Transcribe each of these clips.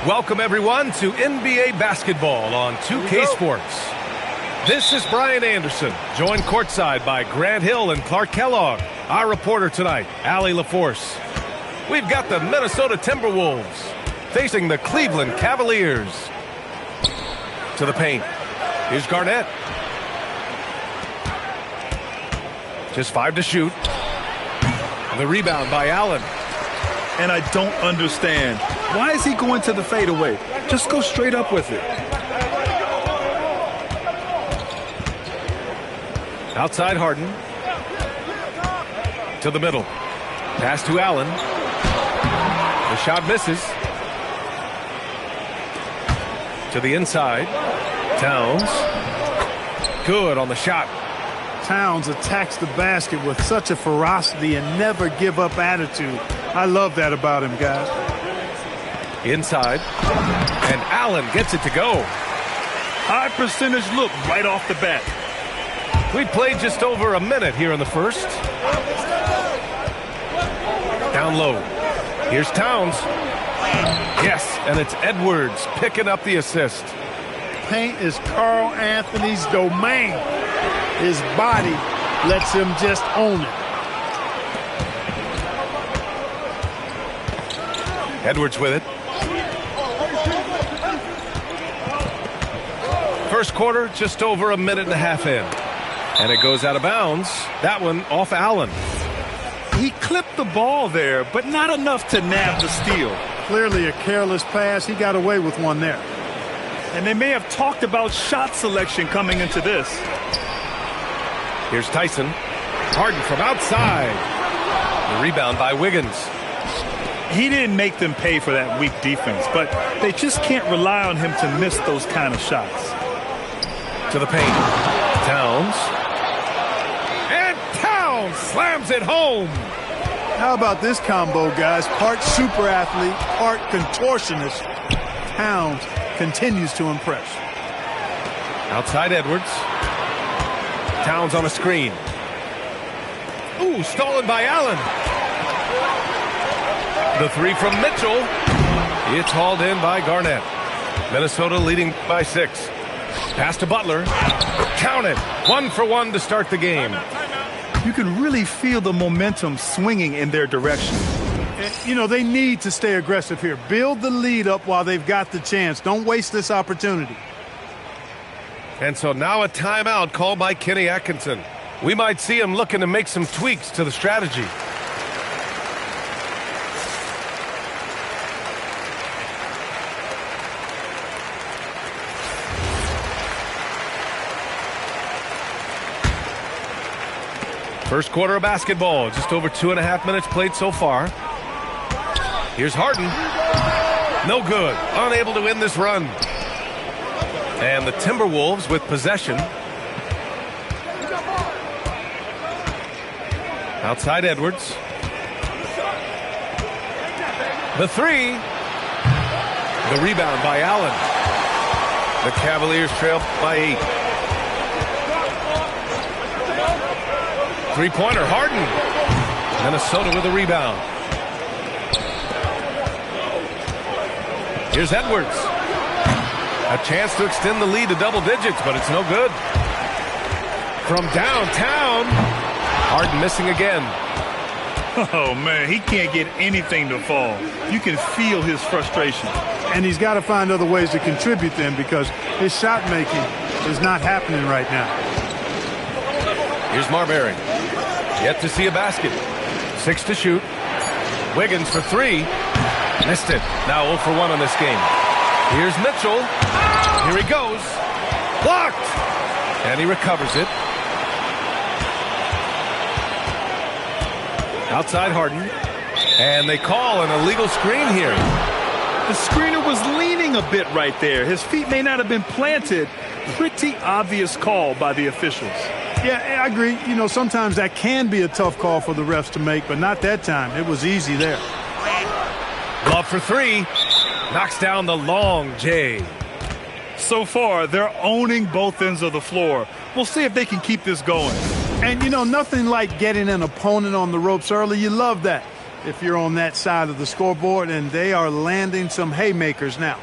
Welcome, everyone, to NBA basketball on 2K Sports. This is Brian Anderson, joined courtside by Grant Hill and Clark Kellogg. Our reporter tonight, Allie LaForce. We've got the Minnesota Timberwolves facing the Cleveland Cavaliers. To the paint. Here's Garnett. Just 5 to shoot. The rebound by Allen. And I don't understand. Why is he going to the fadeaway? Just go straight up with it. Outside Harden. To the middle. Pass to Allen. The shot misses. To the inside. Towns. Good on the shot. Towns attacks the basket with such a ferocity and never give up attitude. I love that about him, guys. Inside. And Allen gets it to go. High percentage look right off the bat. We played just over a minute here in the first. Down low. Here's Towns. Yes, and it's Edwards picking up the assist. Paint is Carl Anthony's domain. His body lets him just own it. Edwards with it. First quarter, just over a minute and a half in. And it goes out of bounds. That one off Allen. He clipped the ball there, but not enough to nab the steal. Clearly a careless pass. He got away with one there. And they may have talked about shot selection coming into this. Here's Tyson. Harden from outside. The rebound by Wiggins. He didn't make them pay for that weak defense, but they just can't rely on him to miss those kind of shots. To the paint. Towns. And Towns slams it home. How about this combo, guys? Part super athlete, part contortionist. Towns continues to impress. Outside Edwards. Towns on a screen. Ooh, stolen by Allen. The three from Mitchell. It's hauled in by Garnett. Minnesota leading by 6. Pass to Butler. Count it. 1 for 1 to start the game. You can really feel the momentum swinging in their direction. You know, they need to stay aggressive here. Build the lead up while they've got the chance. Don't waste this opportunity. And so now a timeout called by Kenny Atkinson. We might see him looking to make some tweaks to the strategy. First quarter of basketball, just over 2.5 minutes played so far. Here's Harden. No good. Unable to win this run. And the Timberwolves with possession. Outside Edwards. The three. The rebound by Allen. The Cavaliers trail by 8. Three-pointer, Harden. Minnesota with a rebound. Here's Edwards. A chance to extend the lead to double digits, but it's no good. From downtown, Harden missing again. Oh, man, he can't get anything to fall. You can feel his frustration. And he's got to find other ways to contribute then because his shot making is not happening right now. Here's Marbury. Yet to see a basket. 6 to shoot. Wiggins for 3. Missed it. Now 0 for 1 on this game. Here's Mitchell. Here he goes. Blocked. And he recovers it. Outside Harden. And they call an illegal screen here. The screener was leaning a bit right there. His feet may not have been planted. Pretty obvious call by the officials. Yeah, I agree. You know, sometimes that can be a tough call for the refs to make, but not that time. It was easy there. Love for 3. Knocks down the long J. So far, they're owning both ends of the floor. We'll see if they can keep this going. And, you know, nothing like getting an opponent on the ropes early. You love that. if you're on that side of the scoreboard, and they are landing some haymakers now.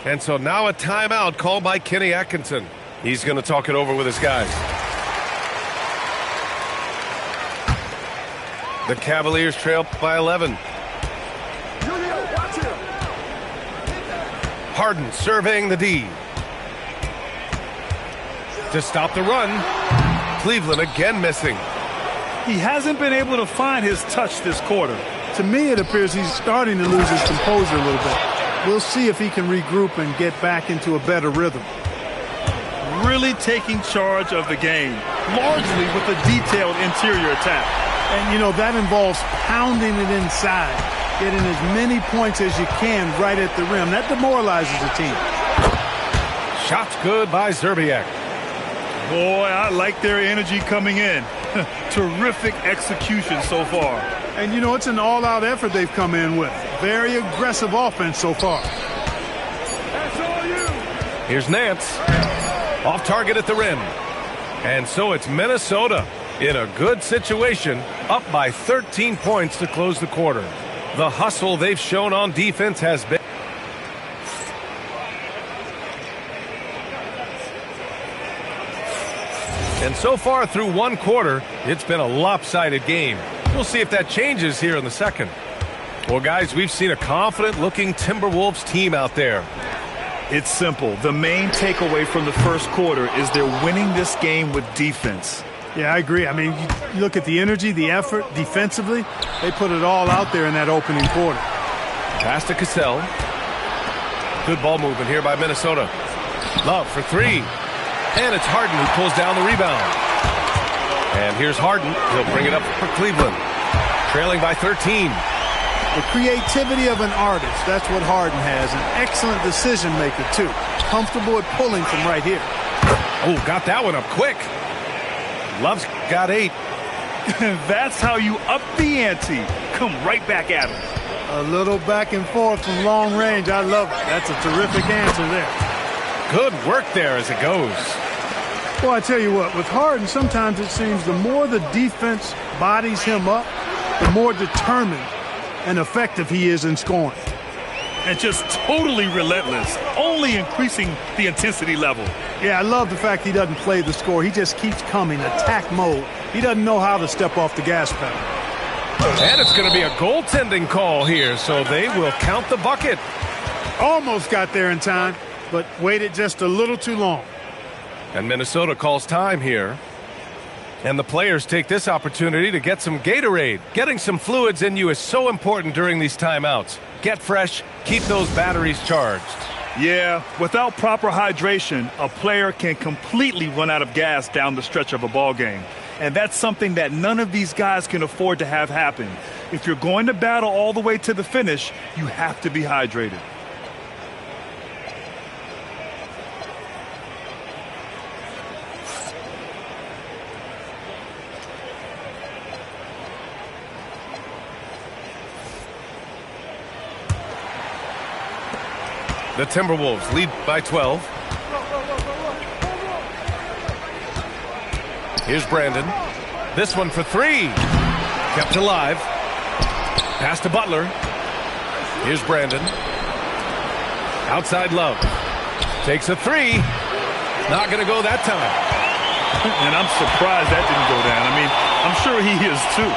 And so now a timeout called by Kenny Atkinson. He's going to talk it over with his guys. The Cavaliers trail by 11. Harden surveying the D. To stop the run. Cleveland again missing. He hasn't been able to find his touch this quarter. To me, it appears he's starting to lose his composure a little bit. We'll see if he can regroup and get back into a better rhythm. Really taking charge of the game, largely with a detailed interior attack. And, you know, that involves pounding it inside, getting as many points as you can right at the rim. That demoralizes the team. Shots good by Szczerbiak. Boy, I like their energy coming in. Terrific execution so far. And, you know, it's an all-out effort they've come in with. Very aggressive offense so far. That's all you. Here's Nance. Off target at the rim. And so it's Minnesota in a good situation, up by 13 points to close the quarter. The hustle they've shown on defense has been. And so far through one quarter, it's been a lopsided game. We'll see if that changes here in the second. Well, guys, we've seen a confident-looking Timberwolves team out there. It's simple. The main takeaway from the first quarter is they're winning this game with defense. Yeah, I agree. I mean, you look at the energy, the effort, defensively, they put it all out there in that opening quarter. Pass to Cassell. Good ball movement here by Minnesota. Love for three. And it's Harden who pulls down the rebound. And here's Harden. He'll bring it up for Cleveland. Trailing by 13. The creativity of an artist, that's what Harden has. An excellent decision maker, too. Comfortable at pulling from right here. Oh, got that one up quick. Love's got 8. That's how you up the ante. Come right back at him. A little back and forth from long range. I love it. That's a terrific answer there. Good work there as it goes. Well, I tell you what, with Harden, sometimes it seems the more the defense bodies him up, the more determined and effective he is in scoring. And just totally relentless, only increasing the intensity level. Yeah, I love the fact he doesn't play the score. He just keeps coming, attack mode. He doesn't know how to step off the gas pedal. And it's going to be a goaltending call here, so they will count the bucket. Almost got there in time, but waited just a little too long. And Minnesota calls time here. And the players take this opportunity to get some Gatorade. Getting some fluids in you is so important during these timeouts. Get fresh, keep those batteries charged. Yeah, without proper hydration, a player can completely run out of gas down the stretch of a ball game. And that's something that none of these guys can afford to have happen. If you're going to battle all the way to the finish, you have to be hydrated. The Timberwolves lead by 12. Here's Brandon. This one for three. Kept alive. Pass to Butler. Here's Brandon. Outside Love. Takes a three. Not going to go that time. And I'm surprised that didn't go down. I mean, I'm sure he is too.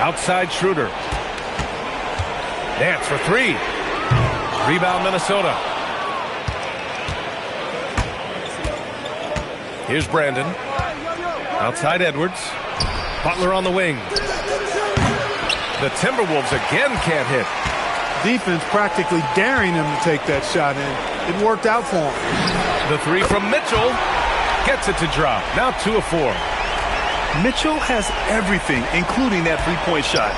Outside Schroeder. Nance for three. Rebound Minnesota. Here's Brandon. Outside Edwards. Butler on the wing. The Timberwolves again can't hit. Defense practically daring him to take that shot in. It worked out for him. The three from Mitchell. Gets it to drop. Now 2 of 4. Mitchell has everything, including that three-point shot.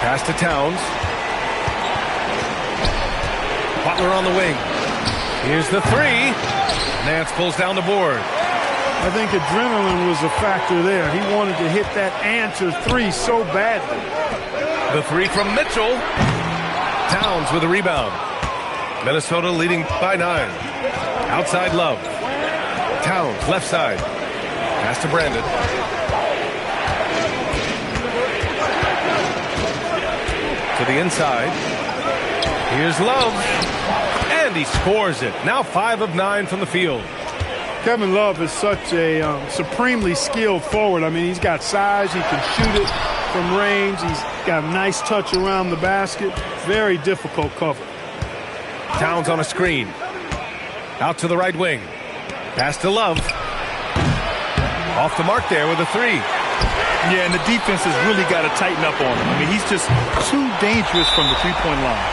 Pass to Towns. Butler on the wing. Here's the three. Nance pulls down the board. I think adrenaline was a factor there. He wanted to hit that answer three so badly. The three from Mitchell. Towns with a rebound. Minnesota leading by 9. Outside Love. Towns left side. Pass to Brandon. To the inside. Here's Love. And he scores it. Now 5 of 9 from the field. Kevin Love is such a supremely skilled forward. I mean, he's got size. He can shoot it from range. He's got a nice touch around the basket. Very difficult cover. Towns on a screen. Out to the right wing. Pass to Love. Off the mark there with a 3. Yeah, and the defense has really got to tighten up on him. I mean, he's just too dangerous from the three-point line.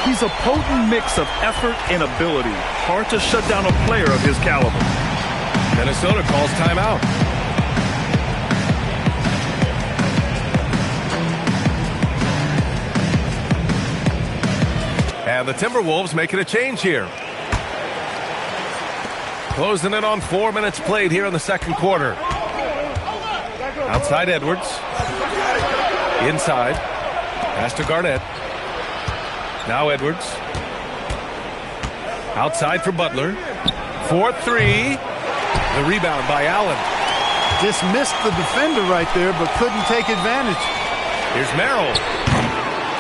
He's a potent mix of effort and ability. Hard to shut down a player of his caliber. Minnesota calls timeout. And the Timberwolves making a change here. Closing in on 4 minutes played here in the second quarter. Outside Edwards. Inside. Pass to Garnett. Now Edwards. Outside for Butler. 4-3. The rebound by Allen. Dismissed the defender right there, but couldn't take advantage. Here's Merrill.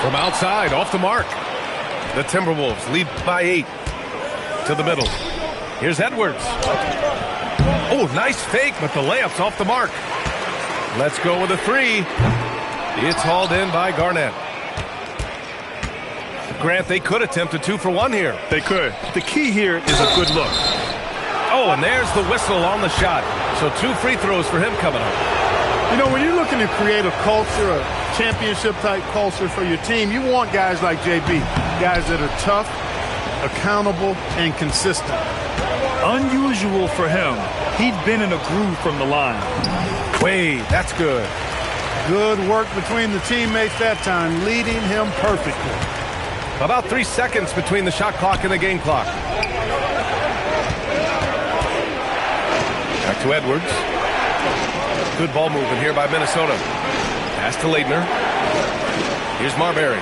From outside, off the mark. The Timberwolves lead by 8. To the middle. Here's Edwards. Oh, nice fake, but the layup's off the mark. Let's go with a 3. It's hauled in by Garnett. Grant, they could attempt a 2-for-1 here. They could. The key here is a good look. Oh, and there's the whistle on the shot. So 2 free throws for him coming up. You know, when you're looking to create a culture, a championship-type culture for your team, you want guys like JB, guys that are tough, accountable, and consistent. Unusual for him. He'd been in a groove from the line. Wade, that's good. Good work between the teammates that time, leading him perfectly. About 3 seconds between the shot clock and the game clock. Back to Edwards. Good ball movement here by Minnesota. Pass to Leitner. Here's Marbury.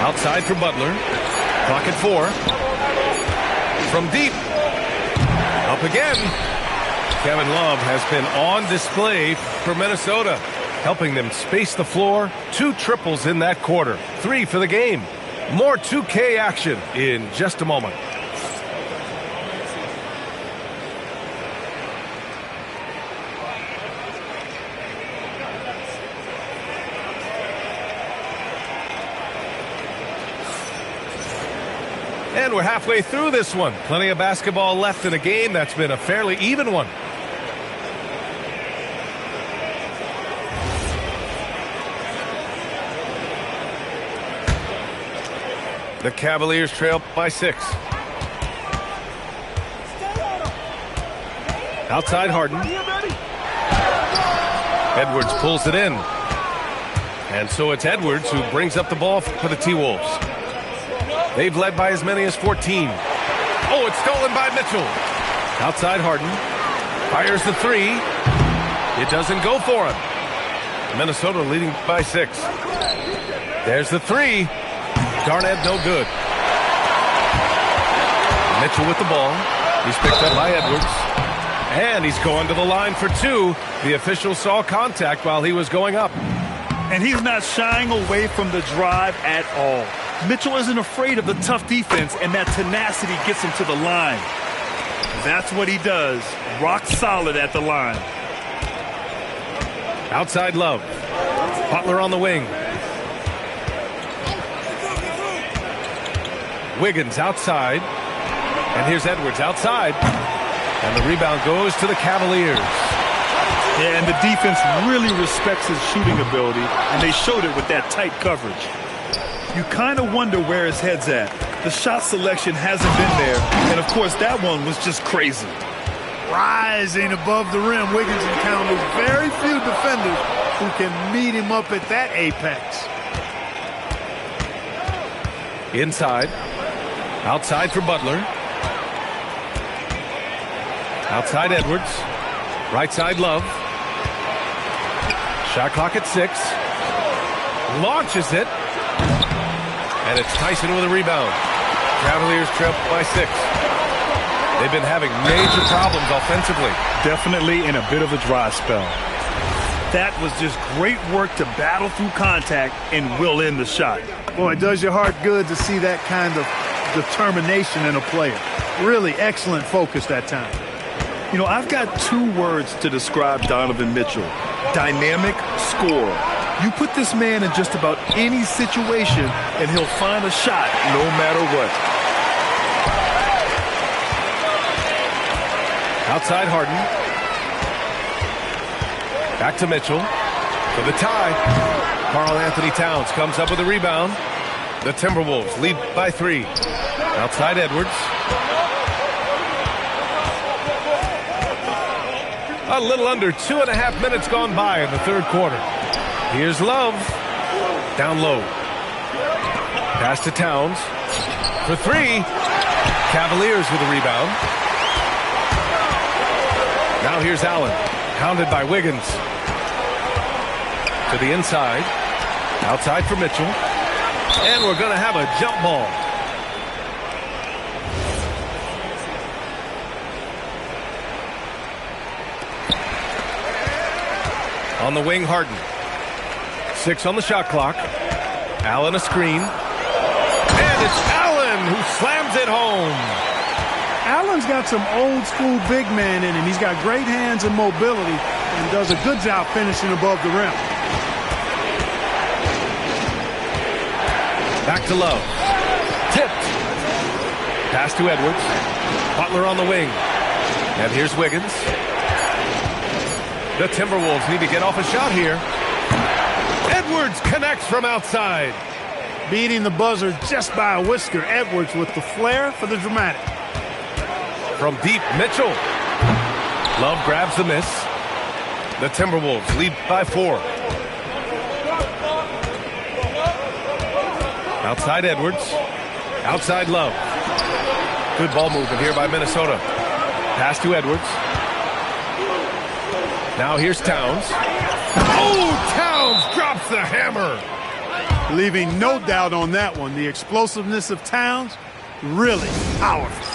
Outside for Butler. Clock at 4. From deep. Up again. Kevin Love has been on display for Minnesota, helping them space the floor. 2 triples in that quarter. 3 for the game. More 2K action in just a moment. And we're halfway through this one. Plenty of basketball left in a game that's been a fairly even one. The Cavaliers trail by 6. Outside Harden. Edwards pulls it in. And so it's Edwards who brings up the ball for the T-Wolves. They've led by as many as 14. Oh, it's stolen by Mitchell. Outside Harden. Fires the 3. It doesn't go for him. Minnesota leading by 6. There's the 3. Garnett no good. Mitchell with the ball. He's picked up by Edwards. And he's going to the line for 2. The official saw contact while he was going up. And he's not shying away from the drive at all. Mitchell isn't afraid of the tough defense, and that tenacity gets him to the line. That's what he does. Rock solid at the line. Outside Love. Butler on the wing. Wiggins outside. And here's Edwards outside. And the rebound goes to the Cavaliers. Yeah, and the defense really respects his shooting ability, and they showed it with that tight coverage. You kind of wonder where his head's at. The shot selection hasn't been there, and of course that one was just crazy. Rising above the rim, Wiggins encounters very few defenders who can meet him up at that apex. Inside. Outside for Butler. Outside Edwards. Right side Love. Shot clock at 6. Launches it. And it's Tyson with a rebound. Cavaliers trail by 6. They've been having major problems offensively. Definitely in a bit of a dry spell. That was just great work to battle through contact and will in the shot. Boy, it does your heart good to see that kind of determination in a player. Really excellent focus that time. You know, I've got 2 words to describe Donovan Mitchell. Dynamic scorer. You put this man in just about any situation, and he'll find a shot no matter what. Outside Harden. Back to Mitchell for the tie. Karl Anthony Towns comes up with a rebound. The Timberwolves lead by 3. Outside Edwards. A little under 2.5 minutes gone by in the third quarter. Here's Love. Down low. Pass to Towns. For 3. Cavaliers with a rebound. Now here's Allen. Hounded by Wiggins. To the inside. Outside for Mitchell. And we're going to have a jump ball. On the wing, Harden. 6 on the shot clock. Allen a screen. And it's Allen who slams it home. Allen's got some old school big man in him. He's got great hands and mobility and does a good job finishing above the rim. Back to Love. Tipped. Pass to Edwards. Butler on the wing. And here's Wiggins. The Timberwolves need to get off a shot here. Edwards connects from outside. Beating the buzzer just by a whisker. Edwards with the flair for the dramatic. From deep, Mitchell. Love grabs the miss. The Timberwolves lead by 4. Outside Edwards. Outside Love. Good ball movement here by Minnesota. Pass to Edwards. Now here's Towns. Oh, Towns drops the hammer. Leaving no doubt on that one. The explosiveness of Towns, really powerful.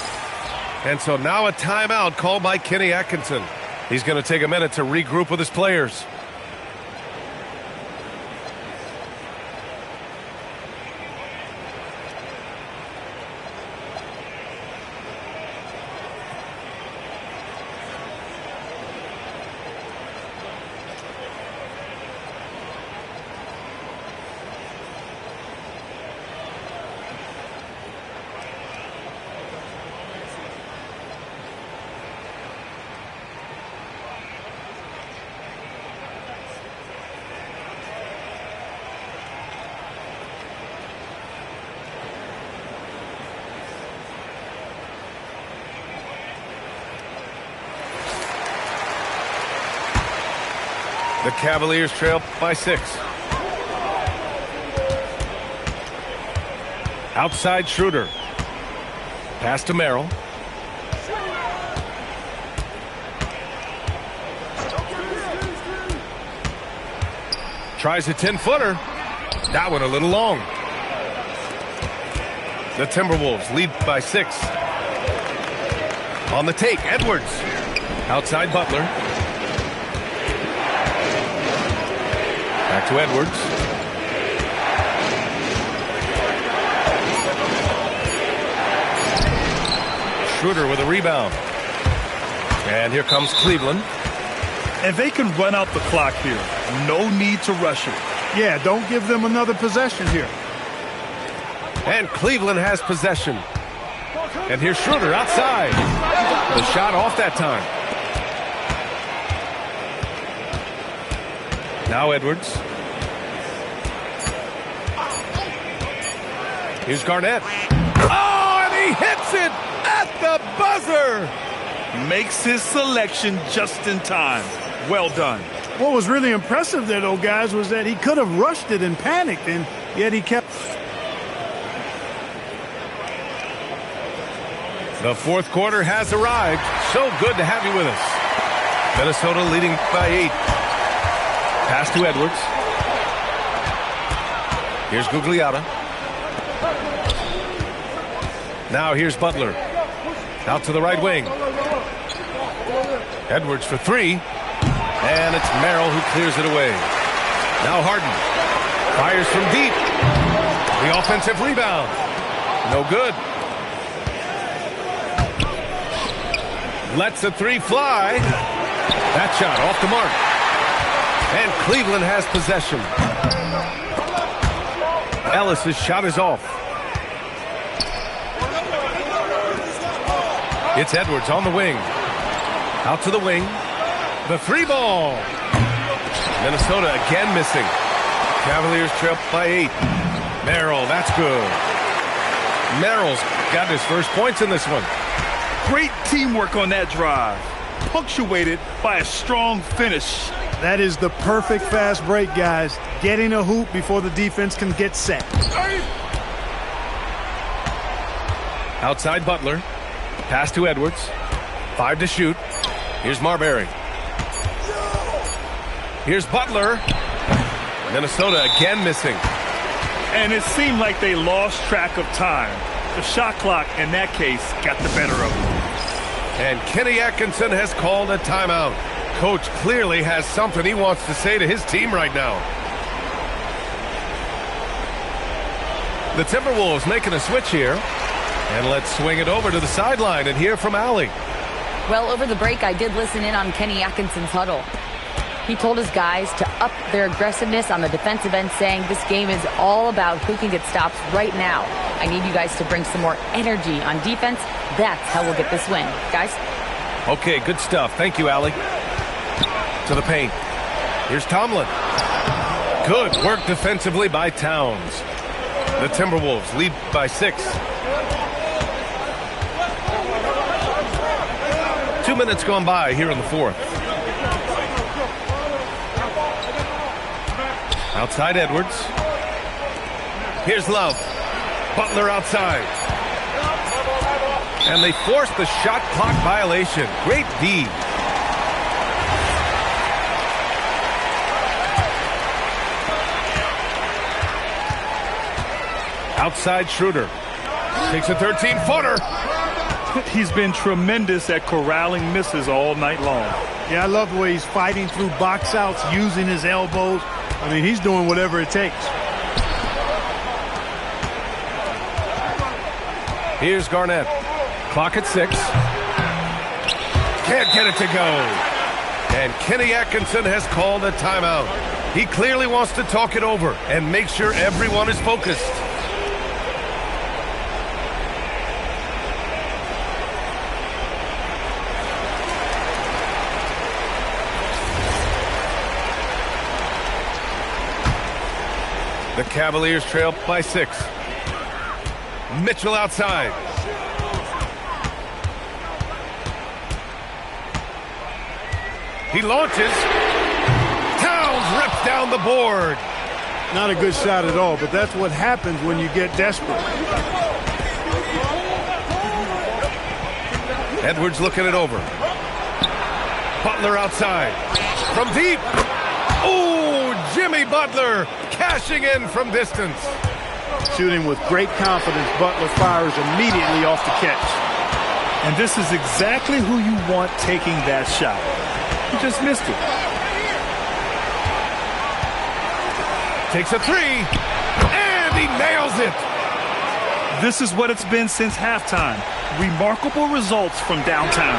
And so now a timeout called by Kenny Atkinson. He's going to take a minute to regroup with his players. The Cavaliers trail by 6. Outside Schroeder. Pass to Merrill. Tries a 10-footer. That one a little long. The Timberwolves lead by 6. On the take, Edwards. Outside Butler. Back to Edwards. Schroeder with a rebound. And here comes Cleveland. And they can run out the clock here. No need to rush it. Yeah, don't give them another possession here. And Cleveland has possession. And here's Schroeder outside. The shot off that time. Now Edwards. Here's Garnett. Oh, and he hits it at the buzzer. Makes his selection just in time. Well done. What was really impressive there, though, guys, was that he could have rushed it and panicked, and yet he kept. The fourth quarter has arrived. So good to have you with us. Minnesota leading by 8. Pass to Edwards. Here's Gugliotta. Now here's Butler. Out to the right wing. Edwards for three. And it's Merrill who clears it away. Now Harden. Fires from deep. The offensive rebound. No good. Lets a three fly. That shot off the mark. And Cleveland has possession. Ellis's shot is off. It's Edwards on the wing. Out to the wing. The three ball. Minnesota again missing. Cavaliers trail by 8. Merrill, that's good. Merrill's got his first points in this one. Great teamwork on that drive, punctuated by a strong finish. That is the perfect fast break, guys. Getting a hoop before the defense can get set. Outside Butler. Pass to Edwards. 5 to shoot. Here's Marbury. Here's Butler. Minnesota again missing. And it seemed like they lost track of time. The shot clock, in that case, got the better of them. And Kenny Atkinson has called a timeout. Coach clearly has something he wants to say to his team right now. The Timberwolves making a switch here. And let's swing it over to the sideline and hear from Allie. Well, over the break, I did listen in on Kenny Atkinson's huddle. He told his guys to up their aggressiveness on the defensive end, saying this game is all about who can get stops right now. I need you guys to bring some more energy on defense. That's how we'll get this win. Guys? Okay, good stuff. Thank you, Allie. To the paint. Here's Tomlin. Good work defensively by Towns. The Timberwolves lead by 6. 2 minutes gone by here in the fourth. Outside Edwards. Here's Love. Butler outside. And they force the shot clock violation. Great D. Outside Schroeder. Takes a 13-footer. He's been tremendous at corralling misses all night long. Yeah, I love the way he's fighting through box outs, using his elbows. I mean, he's doing whatever it takes. Here's Garnett. Clock at 6. Can't get it to go. And Kenny Atkinson has called a timeout. He clearly wants to talk it over and make sure everyone is focused. The Cavaliers trail by 6. Mitchell outside. He launches. Towns rips down the board. Not a good shot at all, but that's what happens when you get desperate. Edwards looking it over. Butler outside. From deep. Oh, Jimmy Butler cashing in from distance. Shooting with great confidence, Butler fires immediately off the catch. And this is exactly who you want taking that shot. He just missed it. Takes a 3, and he nails it. This is what it's been since halftime. Remarkable results from downtown.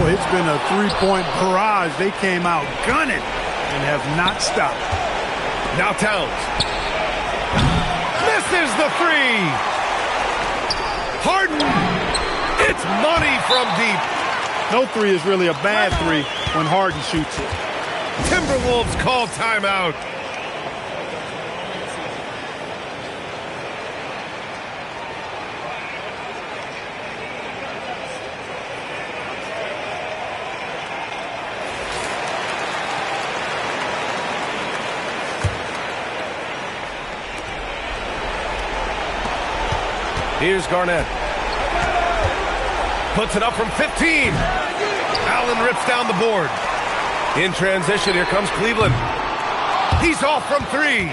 Boy, it's been a three-point barrage. They came out gunning and have not stopped. Now Towns. Misses the 3. Harden. It's money from deep. No 3 is really a bad 3 when Harden shoots it. Timberwolves call timeout. Here's Garnett. Puts it up from 15. Allen rips down the board. In transition, here comes Cleveland. He's off from 3.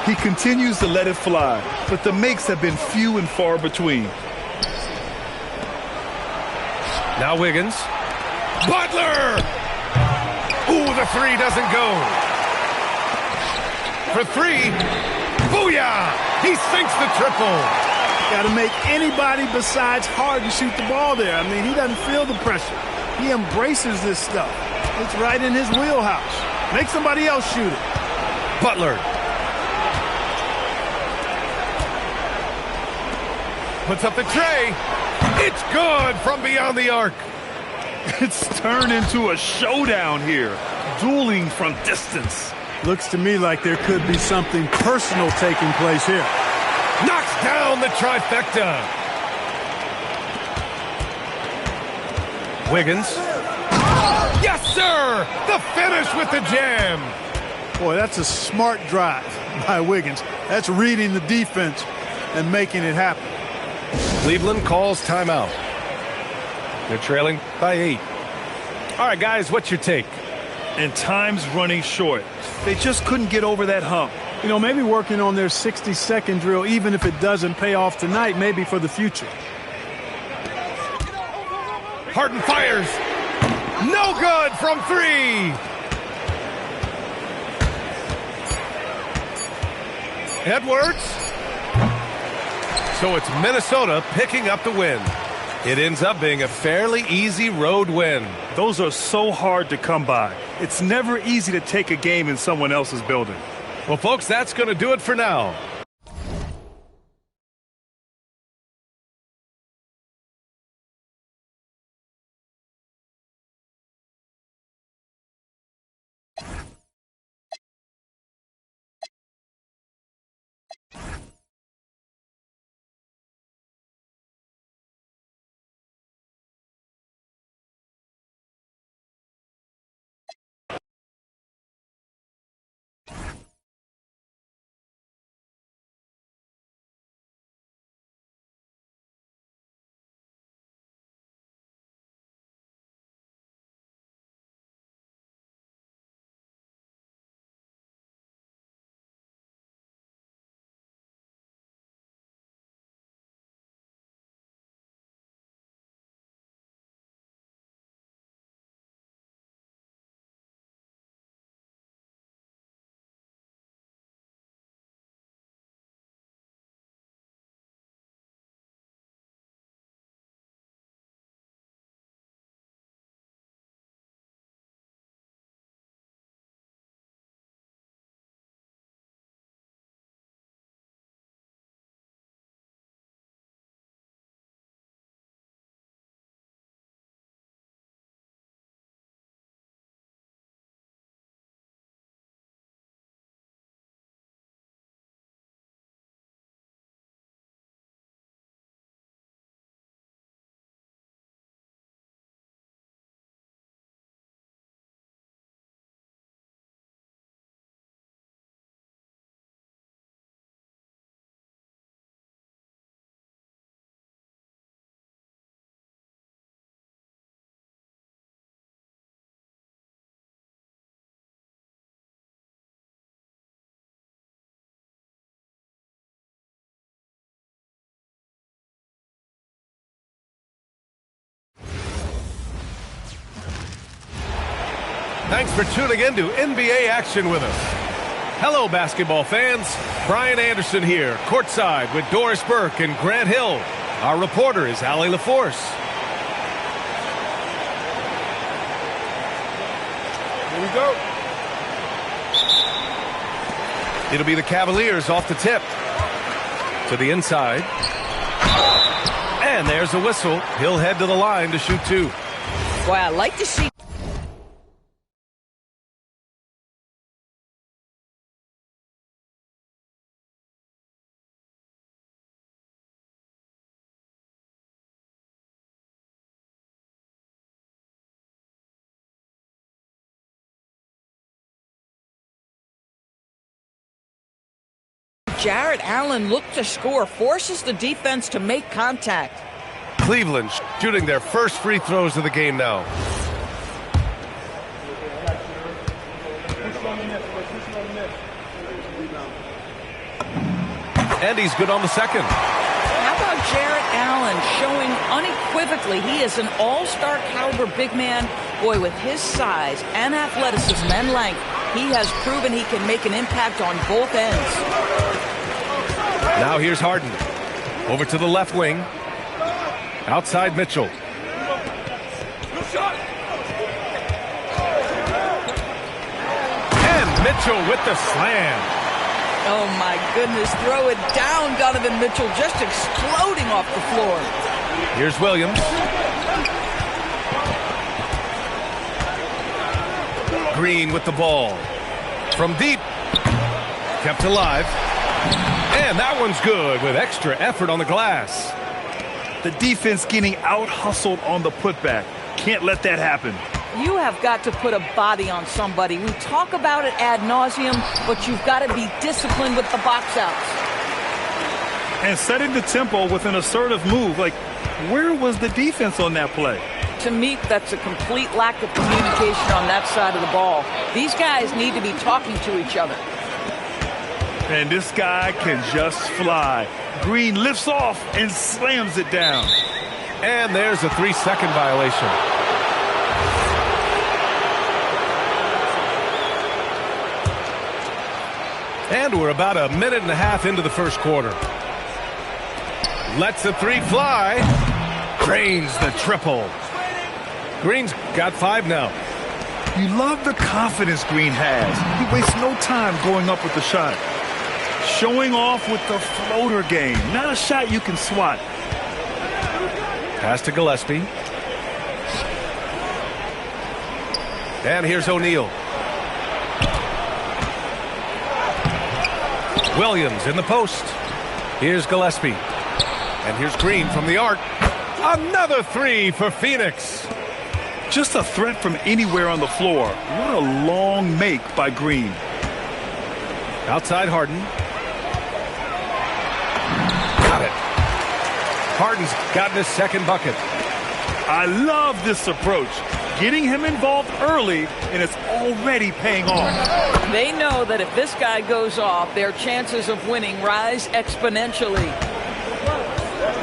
He continues to let it fly, but the makes have been few and far between. Now Wiggins. Butler! Ooh, the three doesn't go. For three. Booyah! He sinks the triple. Got to make anybody besides Harden shoot the ball there. I mean, he doesn't feel the pressure. He embraces this stuff. It's right in his wheelhouse. Make somebody else shoot it. Butler. Puts up the tray. It's good from beyond the arc. It's turned into a showdown here. Dueling from distance. Looks to me like there could be something personal taking place here. Knocks down the trifecta. Wiggins. Yes, sir! The finish with the jam. Boy, that's a smart drive by Wiggins. That's reading the defense and making it happen. Cleveland calls timeout. They're trailing by 8. All right, guys, what's your take? And time's running short. They just couldn't get over that hump. You know, maybe working on their 60-second drill, even if it doesn't pay off tonight, maybe for the future. Harden fires. No good from 3. Edwards. So it's Minnesota picking up the win. It ends up being a fairly easy road win. Those are so hard to come by. It's never easy to take a game in someone else's building. Well, folks, that's going to do it for now. Thanks for tuning in to NBA action with us. Hello, basketball fans. Brian Anderson here, courtside with Doris Burke and Grant Hill. Our reporter is Allie LaForce. Here we go. It'll be the Cavaliers off the tip. To the inside. And there's a whistle. He'll head to the line to shoot 2. Boy, I like to see. Jarrett Allen looked to score, forces the defense to make contact. Cleveland shooting their first free throws of the game now. And he's good on the second. How about Jarrett Allen showing unequivocally he is an all-star caliber big man. Boy, with his size and athleticism and length, he has proven he can make an impact on both ends. Now here's Harden. Over to the left wing. Outside Mitchell. And Mitchell with the slam. Oh, my goodness. Throw it down, Donovan Mitchell, just exploding off the floor. Here's Williams. Green with the ball. From deep. Kept alive. And that one's good with extra effort on the glass. The defense getting out-hustled on the putback. Can't let that happen. You have got to put a body on somebody. We talk about it ad nauseum, but you've got to be disciplined with the box outs. And setting the tempo with an assertive move. Like, where was the defense on that play? To me, that's a complete lack of communication on that side of the ball. These guys need to be talking to each other. And this guy can just fly. Green lifts off and slams it down. And there's a 3-second violation. And we're about a minute and a half into the first quarter. Lets the three fly. Drains the triple. Green's got 5 now. You love the confidence Green has. He wastes no time going up with the shot. Showing off with the floater game. Not a shot you can swat. Pass to Gillespie. And here's O'Neal. Williams in the post. Here's Gillespie. And here's Green from the arc. Another 3 for Phoenix. Just a threat from anywhere on the floor. What a long make by Green. Outside Harden. Got it. Harden's gotten his second bucket. I love this approach. Getting him involved early, and it's already paying off. They know that if this guy goes off, their chances of winning rise exponentially.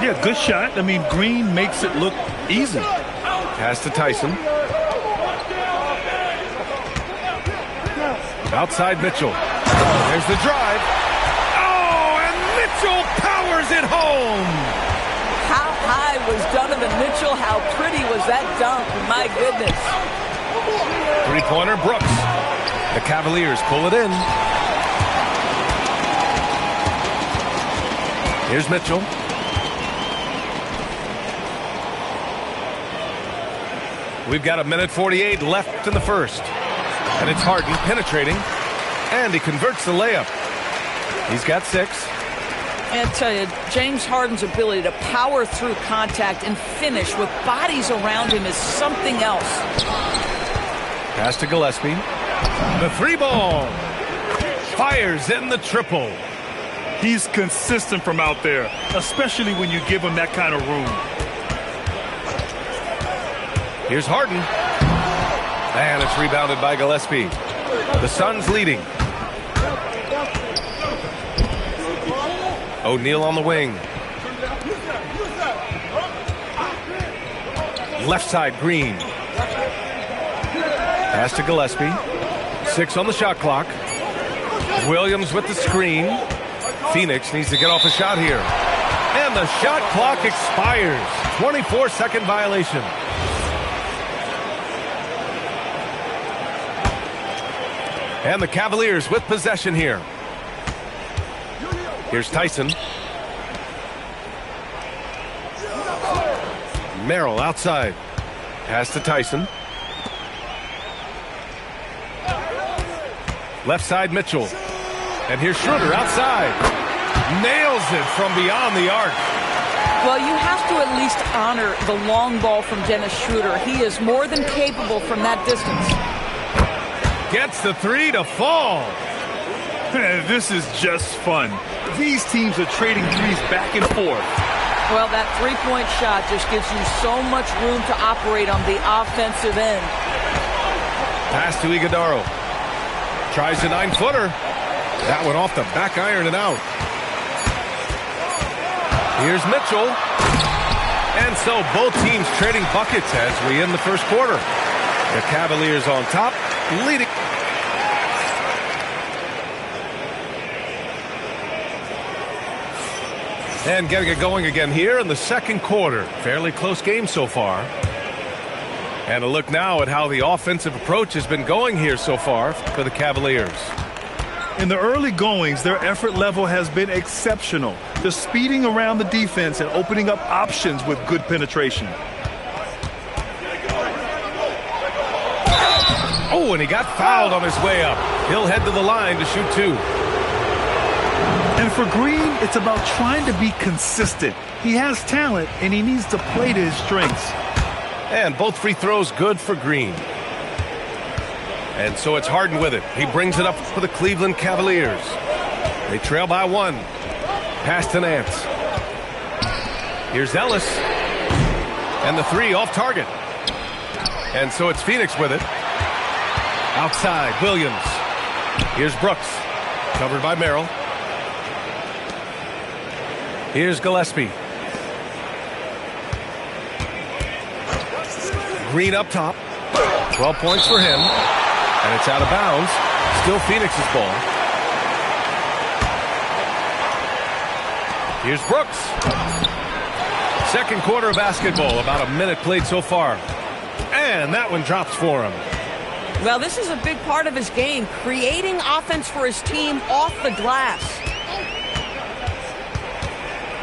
Yeah, good shot. I mean, Green makes it look easy. Pass to Tyson. Outside Mitchell. There's the drive. Oh, and Mitchell powers it home. How high was Donovan Mitchell? How pretty was that dunk? My goodness. Three-pointer Brooks. The Cavaliers pull it in. Here's Mitchell. We've got a minute 48 left in the first. And it's Harden penetrating. And he converts the layup. He's got 6. And I tell you, James Harden's ability to power through contact and finish with bodies around him is something else. Pass to Gillespie. The 3-ball. Fires in the triple. He's consistent from out there, especially when you give him that kind of room. Here's Harden. And it's rebounded by Gillespie. The Suns leading. O'Neal on the wing. Left side, Green. Pass to Gillespie. 6 on the shot clock. Williams with the screen. Phoenix needs to get off a shot here. And the shot clock expires. 24-second violation. And the Cavaliers with possession here. Here's Tyson. Merrill outside. Pass to Tyson. Left side Mitchell. And here's Schroeder outside. Nails it from beyond the arc. Well, you have to at least honor the long ball from Dennis Schroeder. He is more than capable from that distance. Gets the 3 to fall. This is just fun. These teams are trading threes back and forth. Well, that three-point shot just gives you so much room to operate on the offensive end. Pass to Iguodaro. Tries a 9-footer. That went off the back iron and out. Here's Mitchell. And so both teams trading buckets as we end the first quarter. The Cavaliers on top, leading. And getting it going again here in the second quarter. Fairly close game so far. And a look now at how the offensive approach has been going here so far for the Cavaliers. In the early goings, their effort level has been exceptional. They're speeding around the defense and opening up options with good penetration. Oh, and he got fouled on his way up. He'll head to the line to shoot two. And for Green, it's about trying to be consistent. He has talent, and he needs to play to his strengths. And both free throws good for Green. And so it's Harden with it. He brings it up for the Cleveland Cavaliers. They trail by one. Pass to Nance. Here's Ellis. And the three off target. And so it's Phoenix with it. Outside, Williams. Here's Brooks. Covered by Merrill. Here's Gillespie. Green up top. 12 points for him. And it's out of bounds. Still Phoenix's ball. Here's Brooks. Second quarter of basketball. About a minute played so far. And that one drops for him. Well, this is a big part of his game, creating offense for his team off the glass.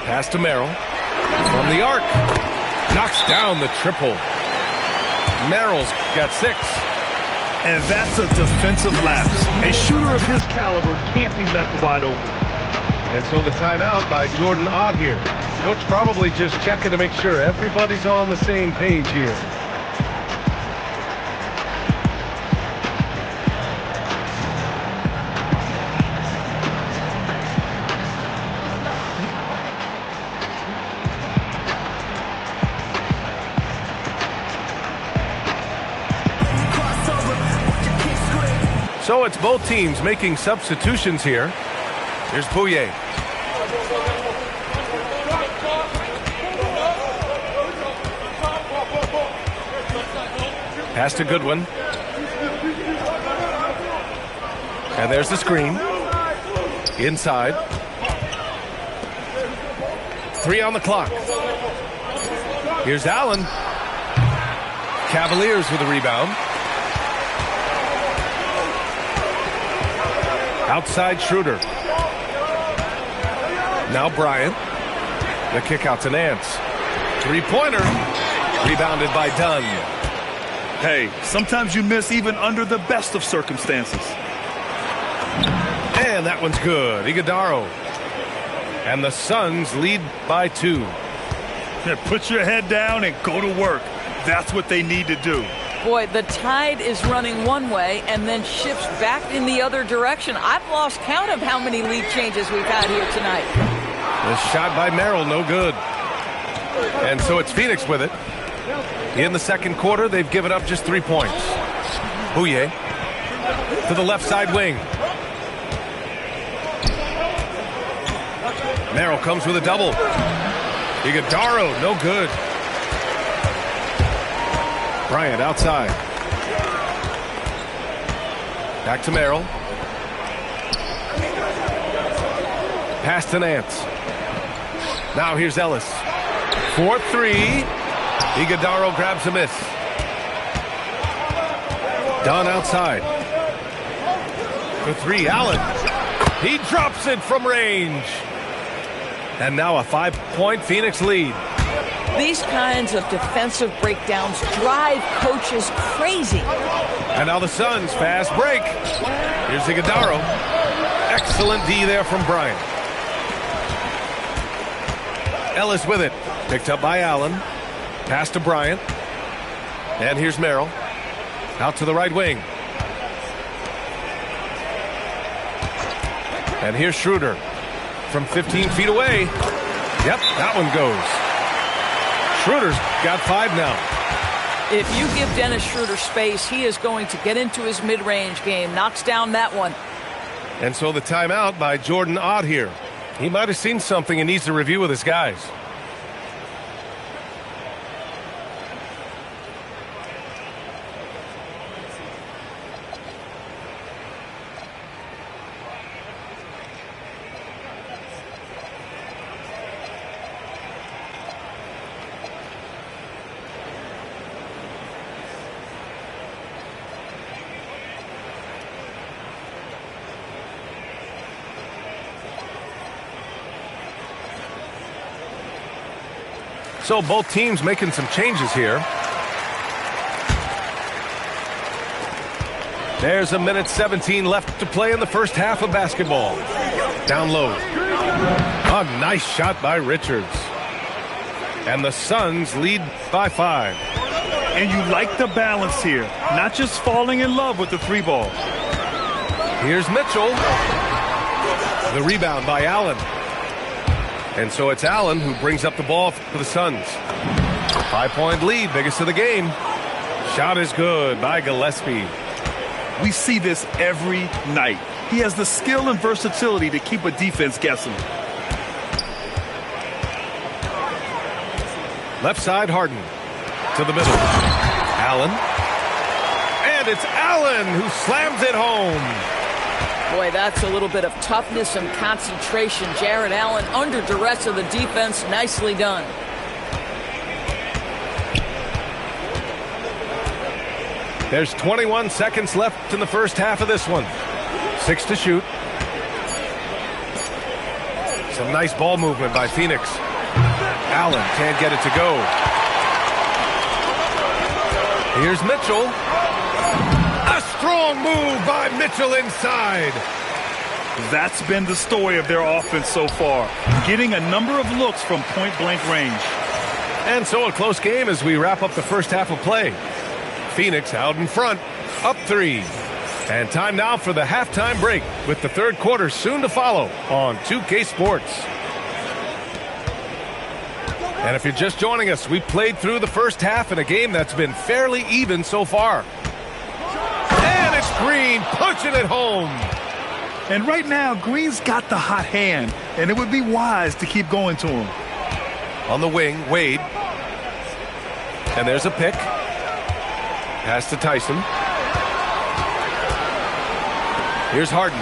Pass to Merrill. From the arc. Knocks down the triple. Merrill's got 6. And that's a defensive lapse. A shooter of his caliber can't be left wide open. And so the timeout by Jordan Ott here. Coach probably just checking to make sure everybody's on the same page here. So it's both teams making substitutions here. Here's Bouye. Pass to Goodwin. And there's the screen. Inside. 3 on the clock. Here's Allen. Cavaliers with a rebound. Outside Schroeder. Now Bryant. The kick out to Nance. Three-pointer. Rebounded by Dunn. Hey, sometimes you miss even under the best of circumstances. And that one's good. Iguodaro. And the Suns lead by 2. Yeah, put your head down and go to work. That's what they need to do. Boy, the tide is running one way and then shifts back in the other direction. I've lost count of how many lead changes we've had here tonight. The shot by Merrill, no good. And so it's Phoenix with it. In the second quarter, they've given up just 3 points. Bouye to the left side wing. Merrill comes with a double. Iguodaro, no good. Bryant outside. Back to Merrill. Pass to Nance. Now here's Ellis. 4-3. Iguodaro grabs a miss. Dunn outside. For 3, Allen. He drops it from range. And now a 5-point Phoenix lead. These kinds of defensive breakdowns drive coaches crazy. And now the Suns fast break. Here's Iguodaro. Excellent D there from Bryant. Ellis with it. Picked up by Allen. Pass to Bryant. And here's Merrill. Out to the right wing. And here's Schroeder. From 15 feet away. Yep, that one goes. Schroeder's got 5 now. If you give Dennis Schroeder space, he is going to get into his mid-range game. Knocks down that one. And so the timeout by Jordan Ott here. He might have seen something and needs to review with his guys. So both teams making some changes here. There's 1:17 left to play in the first half of basketball. Down low. A nice shot by Richards. And the Suns lead by 5. And you like the balance here, not just falling in love with the three ball. Here's Mitchell. The rebound by Allen. And so it's Allen who brings up the ball for the Suns. 5-point lead, biggest of the game. Shot is good by Gillespie. We see this every night. He has the skill and versatility to keep a defense guessing. Left side, Harden. To the middle. Allen. And it's Allen who slams it home. Boy, that's a little bit of toughness and concentration. Jarrett Allen under duress of the defense. Nicely done. There's 21 seconds left in the first half of this one. 6 to shoot. Some nice ball movement by Phoenix. Allen can't get it to go. Here's Mitchell. A strong move by Mitchell inside. That's been the story of their offense so far, getting a number of looks from point-blank range. And so a close game as we wrap up the first half of play. Phoenix out in front, up 3. And time now for the halftime break with the third quarter soon to follow on 2K Sports. And if you're just joining us, we played through the first half in a game that's been fairly even so far. And it's Green punching it home. And right now, Green's got the hot hand, and it would be wise to keep going to him. On the wing, Wade. And there's a pick. Pass to Tyson. Here's Harden.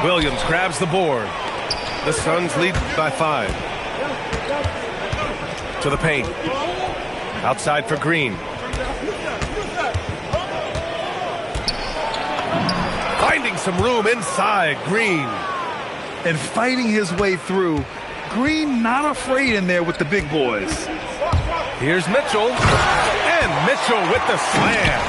Williams grabs the board. The Suns lead by 5. To the paint. Outside for Green. Finding some room inside, Green. And fighting his way through. Green not afraid in there with the big boys. Here's Mitchell. And Mitchell with the slam.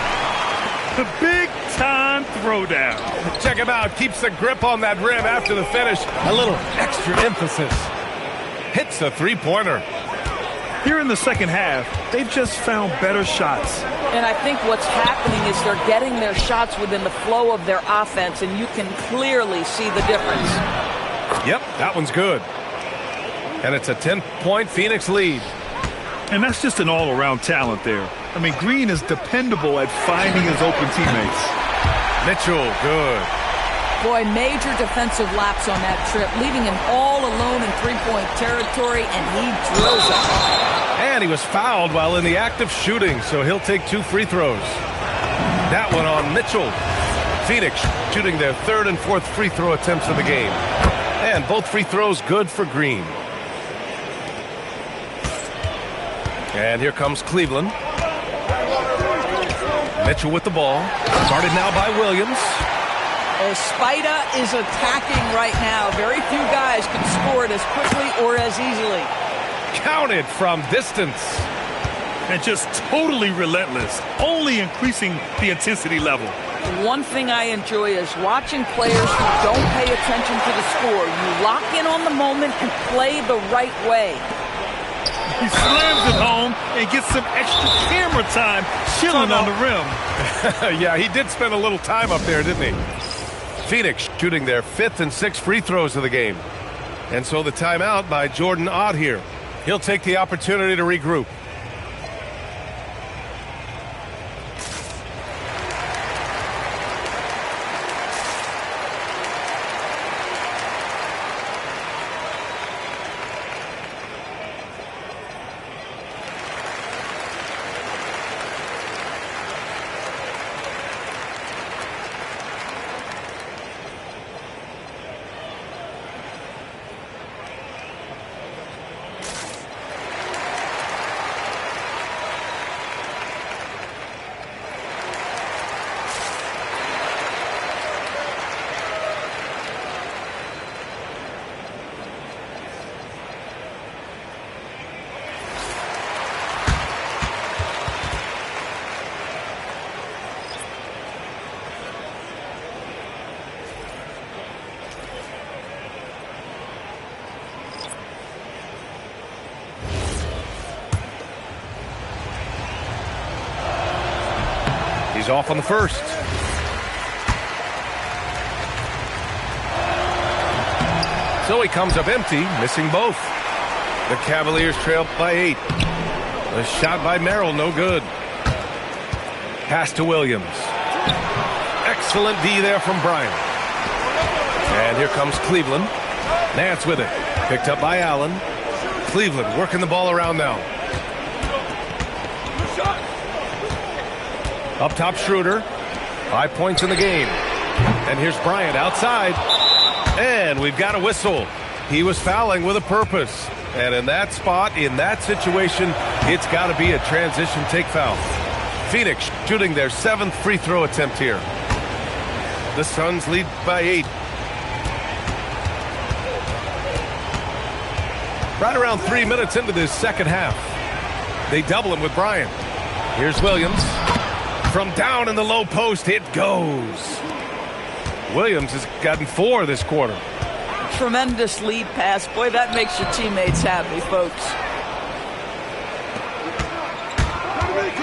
The big-time throwdown. Check him out. Keeps the grip on that rim after the finish. A little extra emphasis. Hits a three-pointer. Here in the second half, they've just found better shots. And I think what's happening is they're getting their shots within the flow of their offense, and you can clearly see the difference. Yep, that one's good. And it's a 10-point Phoenix lead. And that's just an all-around talent there. I mean, Green is dependable at finding his open teammates. Mitchell, good. Boy, major defensive lapse on that trip, leaving him all alone in three-point territory, and he drills it. And he was fouled while in the act of shooting, so he'll take 2 free throws. That one on Mitchell. Phoenix shooting their 3rd and 4th free throw attempts of the game. And both free throws good for Green. And here comes Cleveland. Mitchell with the ball. Guarded now by Williams. Spida is attacking right now. Very few guys can score it as quickly or as easily. Counted from distance. And just totally relentless, only increasing the intensity level. One thing I enjoy is watching players who don't pay attention to the score. You lock in on the moment and play the right way. He slams it home and gets some extra camera time chilling on the rim. Yeah, he did spend a little time up there, didn't he? Phoenix shooting their 5th and 6th free throws of the game. And so the timeout by Jordan Ott here. He'll take the opportunity to regroup. He's off on the first. So he comes up empty, missing both. The Cavaliers trail by 8. The shot by Merrill, no good. Pass to Williams. Excellent D there from Bryant. And here comes Cleveland. Nance with it. Picked up by Allen. Cleveland working the ball around now. Up top, Schroeder. 5 points in the game. And here's Bryant outside. And we've got a whistle. He was fouling with a purpose. And in that spot, in that situation, it's got to be a transition take foul. Phoenix shooting their 7th free throw attempt here. The Suns lead by 8. Right around 3 minutes into this second half. They double him with Bryant. Here's Williams. From down in the low post, it goes. Williams has gotten 4 this quarter. Tremendous lead pass. Boy, that makes your teammates happy, folks.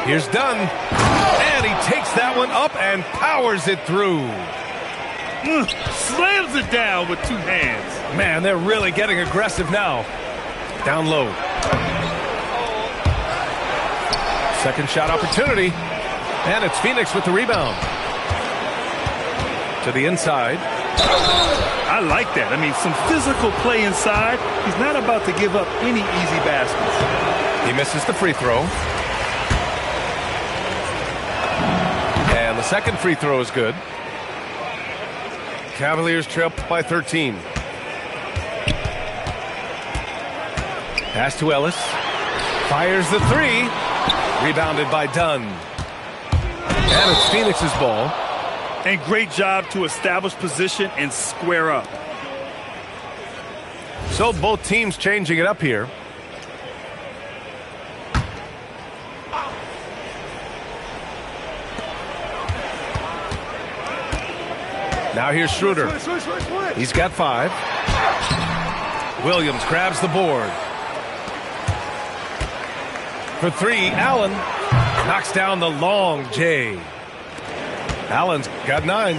Here's Dunn. And he takes that one up and powers it through. Slams it down with 2 hands. Man, they're really getting aggressive now. Down low. Second shot opportunity. And it's Phoenix with the rebound. To the inside. I like that. I mean, some physical play inside. He's not about to give up any easy baskets. He misses the free throw. And the second free throw is good. Cavaliers trail by 13. Pass to Ellis. Fires the 3. Rebounded by Dunn. And it's Phoenix's ball. And great job to establish position and square up. So both teams changing it up here. Now here's Schroeder. He's got 5. Williams grabs the board. For 3, Allen knocks down the long J. Allen's got 9.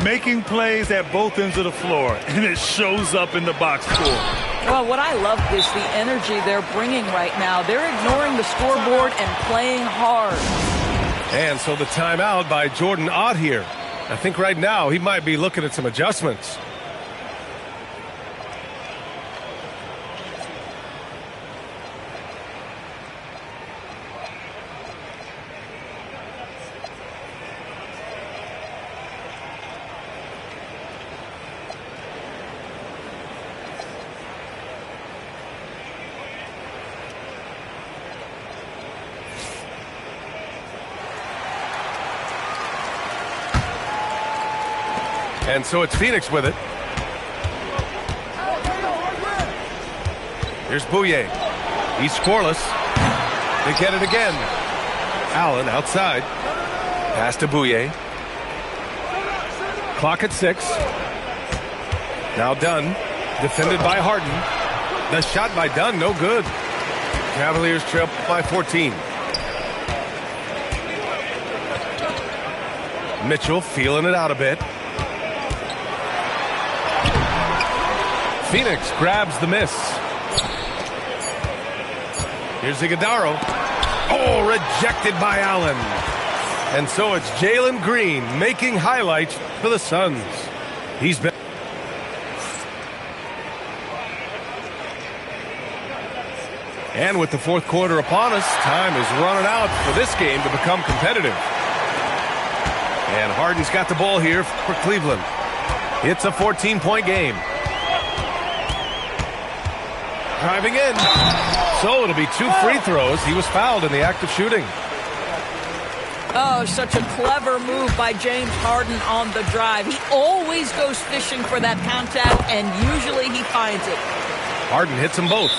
Making plays at both ends of the floor, and it shows up in the box score. Well, what I love is the energy they're bringing right now. They're ignoring the scoreboard and playing hard. And so the timeout by Jordan Ott here. I think right now he might be looking at some adjustments. And so it's Phoenix with it. Here's Bouye. He's scoreless. They get it again. Allen outside. Pass to Bouye. Clock at 6. Now Dunn. Defended by Harden. The shot by Dunn, no good. Cavaliers trail by 14. Mitchell feeling it out a bit. Phoenix grabs the miss. Here's Iguodala. Oh, rejected by Allen. And so it's Jalen Green making highlights for the Suns. He's been... And with the fourth quarter upon us, time is running out for this game to become competitive. And Harden's got the ball here for Cleveland. It's a 14-point game. Driving in. So it'll be 2 free throws. He was fouled in the act of shooting. Oh, such a clever move by James Harden on the drive. He always goes fishing for that contact, and usually he finds it. Harden hits them both.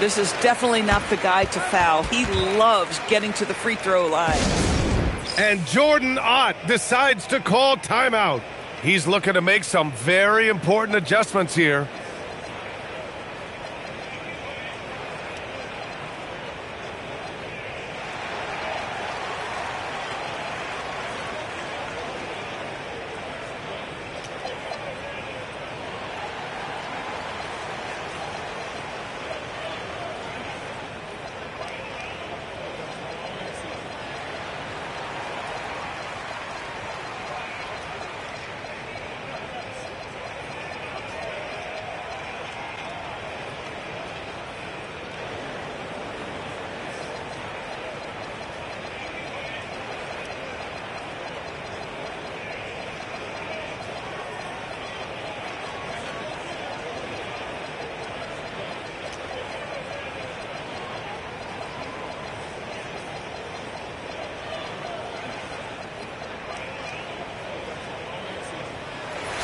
This is definitely not the guy to foul. He loves getting to the free throw line. And Jordan Ott decides to call timeout. He's looking to make some very important adjustments here.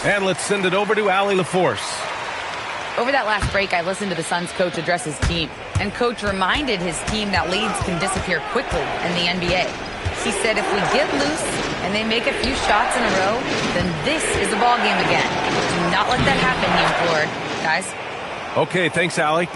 And let's send it over to Allie LaForce. Over that last break, I listened to the Suns coach address his team. And coach reminded his team that leads can disappear quickly in the NBA. He said if we get loose and they make a few shots in a row, then this is the ball game again. Do not let that happen, he implored. Guys? Okay, thanks, Allie.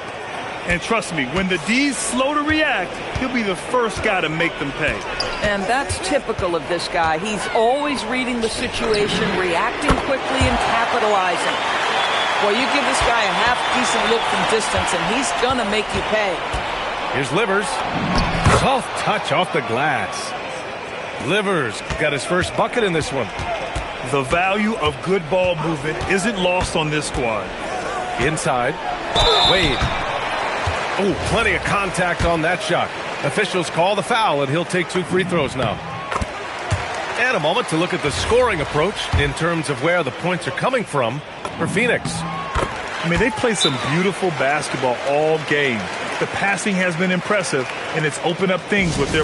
And trust me, when the D's slow to react, he'll be the first guy to make them pay. And that's typical of this guy. He's always reading the situation, reacting quickly and capitalizing. Well, you give this guy a half-decent look from distance, and he's going to make you pay. Here's Livers. Soft touch off the glass. Livers got his first bucket in this one. The value of good ball movement isn't lost on this squad. Inside. Wade. Oh, plenty of contact on that shot. Officials call the foul, and he'll take 2 free throws now. And a moment to look at the scoring approach in terms of where the points are coming from for Phoenix. I mean, they've played some beautiful basketball all game. The passing has been impressive, and it's opened up things with their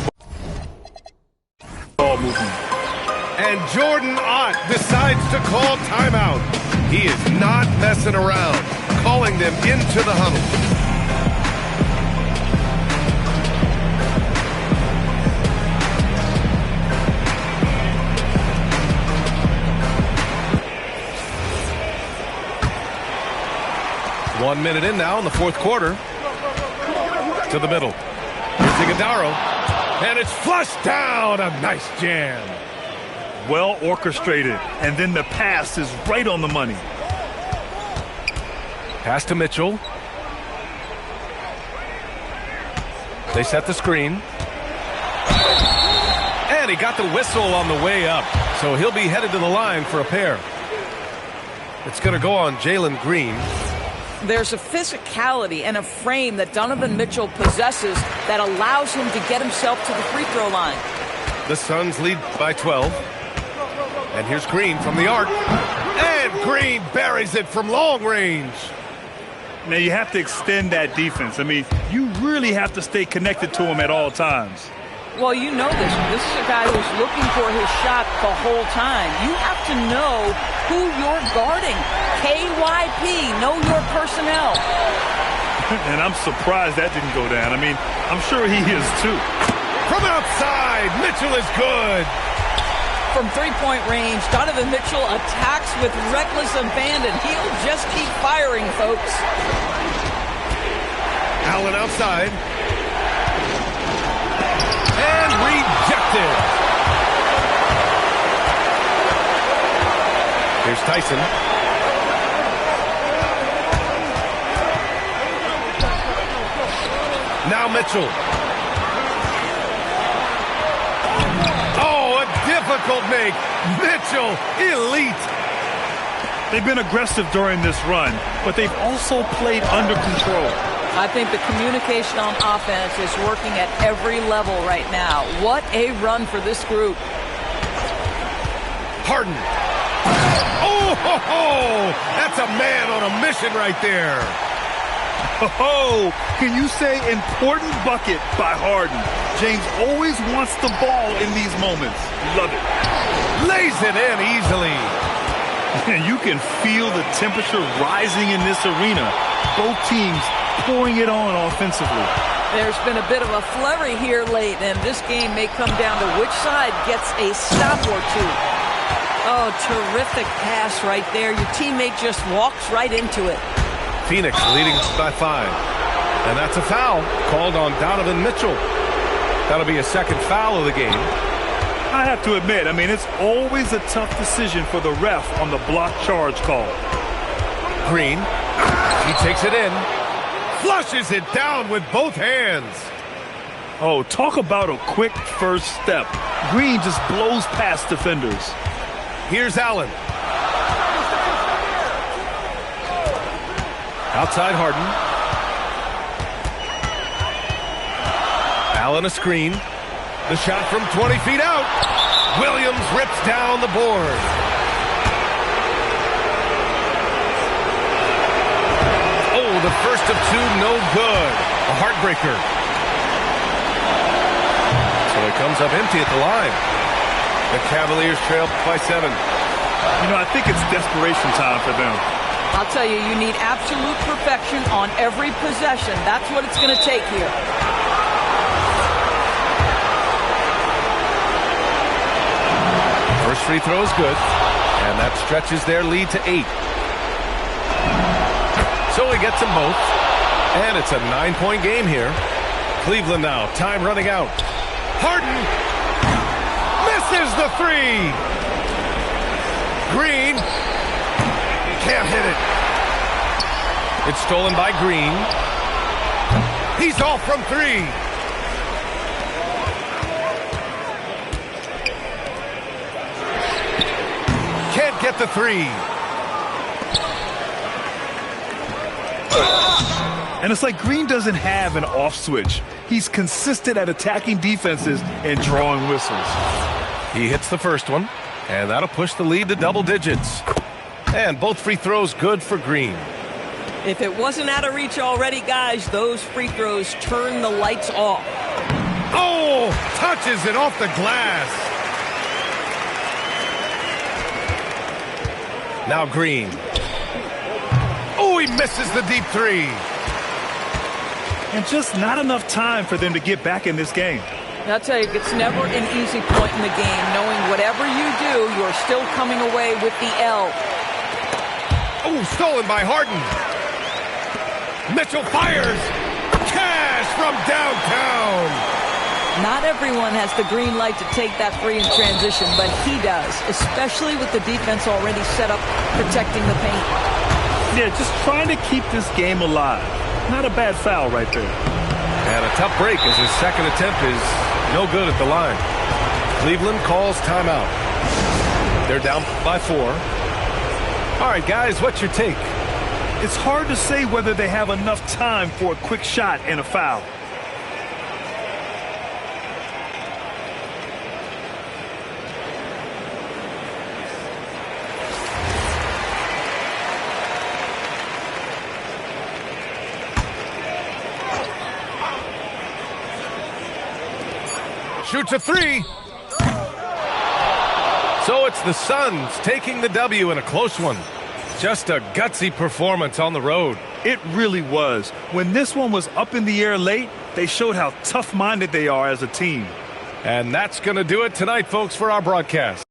ball movement. And Jordan Ott decides to call timeout. He is not messing around, calling them into the huddle. One minute in now in the fourth quarter. To the middle. Here's Iguodala. And it's flushed down. A nice jam. Well orchestrated. And then the pass is right on the money. Pass to Mitchell. They set the screen. And he got the whistle on the way up. So he'll be headed to the line for a pair. It's going to go on Jalen Green. There's a physicality and a frame that Donovan Mitchell possesses that allows him to get himself to the free throw line. The Suns lead by 12. And here's Green from the arc. And Green buries it from long range. Now you have to extend that defense. I mean, you really have to stay connected to him at all times. Well, you know this. This is a guy who's looking for his shot the whole time. You have to know who you're guarding. KYP, know your personnel. And I'm surprised that didn't go down. I mean, I'm sure he is too. From outside, Mitchell is good. From three-point range, Donovan Mitchell attacks with reckless abandon. He'll just keep firing, folks. Allen outside. And rejected. Here's Tyson. Now Mitchell. Oh, a difficult make. Mitchell, elite. They've been aggressive during this run, but they've also played under control. I think the communication on offense is working at every level right now. What a run for this group. Harden. Oh, ho, ho. That's a man on a mission right there. Oh, can you say important bucket by Harden? James always wants the ball in these moments. Love it. Lays it in easily. And you can feel the temperature rising in this arena. Both teams pouring it on offensively. There's been a bit of a flurry here late, and this game may come down to which side gets a stop or two. Oh, terrific pass right there. Your teammate just walks right into it. Phoenix leading by 5. And that's a foul called on Donovan Mitchell. That'll be a second foul of the game. I have to admit, I mean, it's always a tough decision for the ref on the block charge call. Green. He takes it in. Flushes it down with both hands. Oh, talk about a quick first step. Green just blows past defenders. Here's Allen. Outside Harden. Allen a screen. The shot from 20 feet out. Williams rips down the board. Oh, the first of two, no good. A heartbreaker. So it comes up empty at the line. The Cavaliers trail by 7. You know, I think it's desperation time for them. I'll tell you, you need absolute perfection on every possession. That's what it's going to take here. First free throw is good, and that stretches their lead to 8. So he gets them both, and it's a 9-point game here. Cleveland now, time running out. Harden misses the 3. Green can't hit it. It's stolen by Green. He's off from 3. Can't get the 3. And it's like Green doesn't have an off switch. He's consistent at attacking defenses and drawing whistles. He hits the first one, and that'll push the lead to double digits. And both free throws good for Green. If it wasn't out of reach already, guys, those free throws turn the lights off. Oh, touches it off the glass. Now Green. Oh, he misses the deep 3. And just not enough time for them to get back in this game. I'll tell you, it's never an easy point in the game, knowing whatever you do, you're still coming away with the L. Oh, stolen by Harden. Mitchell fires. Cash from downtown. Not everyone has the green light to take that free in transition, but he does, especially with the defense already set up protecting the paint. Yeah, just trying to keep this game alive. Not a bad foul right there. And a tough break as his second attempt is no good at the line. Cleveland calls timeout. They're down by 4. All right, guys, what's your take? It's hard to say whether they have enough time for a quick shot and a foul. Shoots a 3. So it's the Suns taking the W in a close one. Just a gutsy performance on the road. It really was. When this one was up in the air late, they showed how tough-minded they are as a team. And that's going to do it tonight, folks, for our broadcast.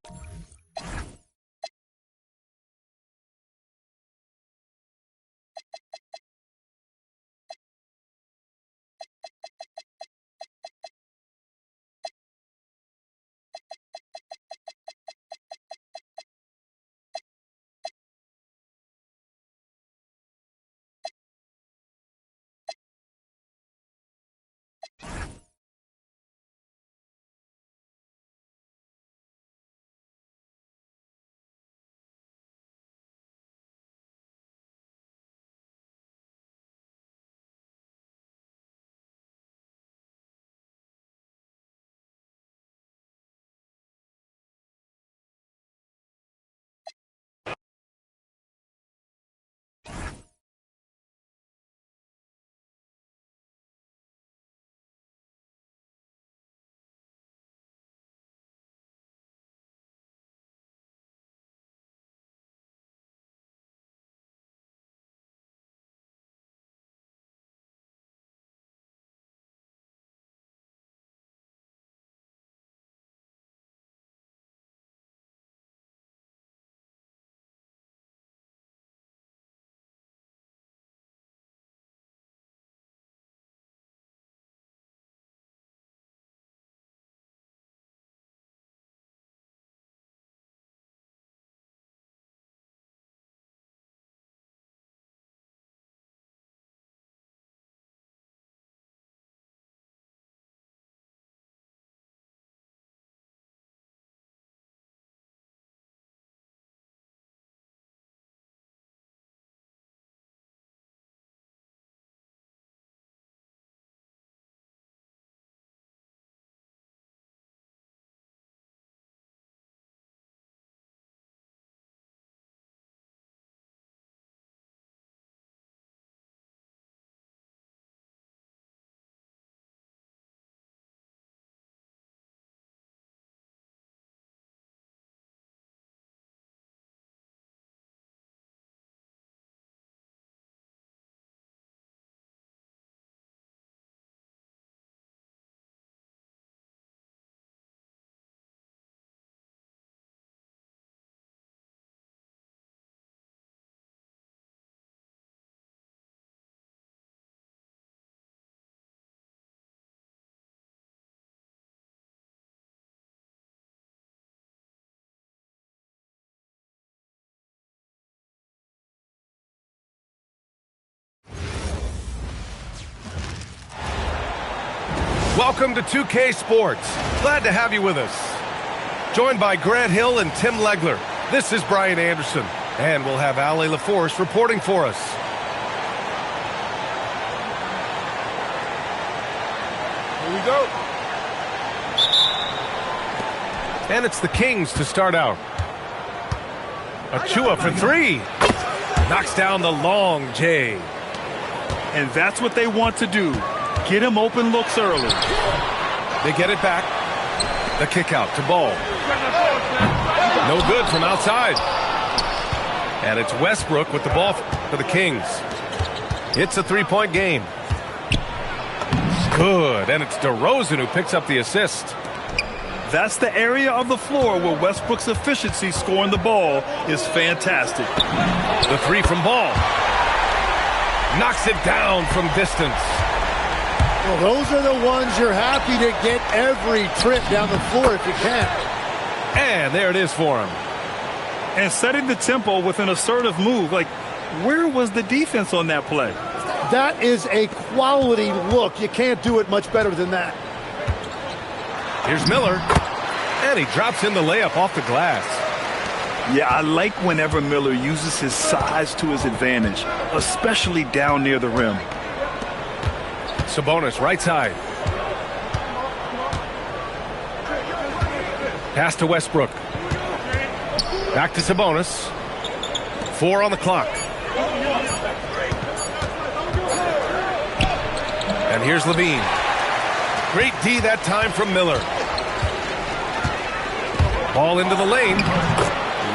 Welcome to 2K Sports. Glad to have you with us. Joined by Grant Hill and Tim Legler, this is Brian Anderson, and we'll have Allie LaForce reporting for us. Here we go. And it's the Kings to start out. Achua for three. Knocks down the long J. And that's what they want to do. Get him open looks early. They get it back. The kick out to Ball. No good from outside. And it's Westbrook with the ball for the Kings. It's a three-point game. Good. And it's DeRozan who picks up the assist. That's the area of the floor where Westbrook's efficiency scoring the ball is fantastic. The three from Ball. Knocks it down from distance. Well, those are the ones you're happy to get every trip down the floor if you can. And there it is for him. And setting the tempo with an assertive move. Like, where was the defense on that play? That is a quality look. You can't do it much better than that. Here's Miller. And he drops in the layup off the glass. Yeah, I like whenever Miller uses his size to his advantage, especially down near the rim. Sabonis, right side. Pass to Westbrook. Back to Sabonis. 4 on the clock. And here's Levine. Great D that time from Miller. Ball into the lane.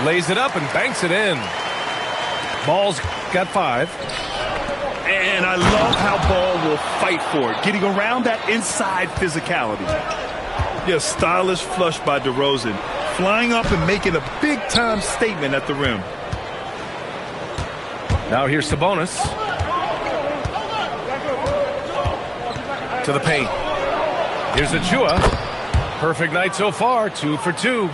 Lays it up and banks it in. Ball's got 5. And I love how Ball will fight for it, getting around that inside physicality. Yeah, stylish flush by DeRozan, flying up and making a big-time statement at the rim. Now here's Sabonis. To the paint. Here's Achua. Perfect night so far, 2 for 2.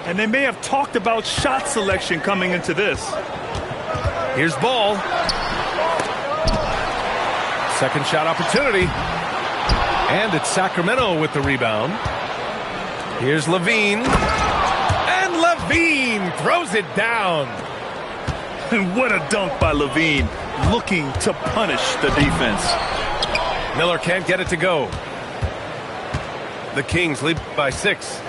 And they may have talked about shot selection coming into this. Here's Ball. Second shot opportunity. And it's Sacramento with the rebound. Here's Levine. And Levine throws it down. And what a dunk by Levine, looking to punish the defense. Miller can't get it to go. The Kings lead by 6.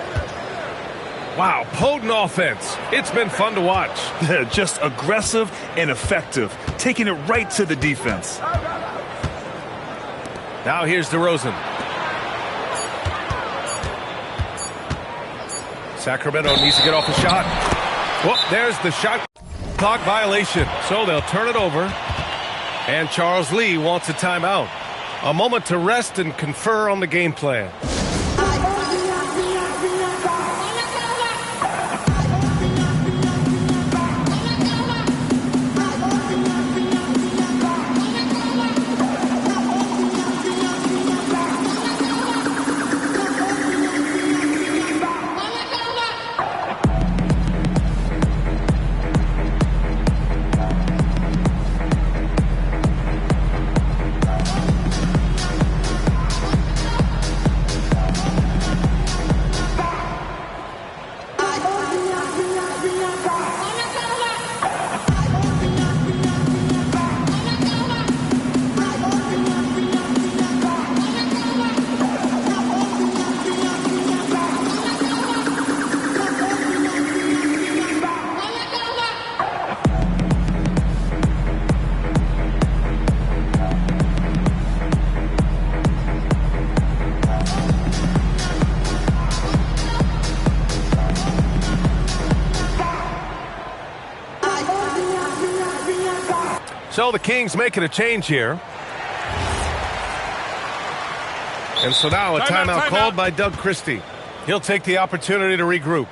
Wow, potent offense. It's been fun to watch. Just aggressive and effective, taking it right to the defense. Now here's DeRozan. Sacramento needs to get off the shot. Whoop, there's the shot clock violation. So they'll turn it over. And Charles Lee wants a timeout. A moment to rest and confer on the game plan. So the Kings making a change here. And so now a timeout called by Doug Christie. He'll take the opportunity to regroup.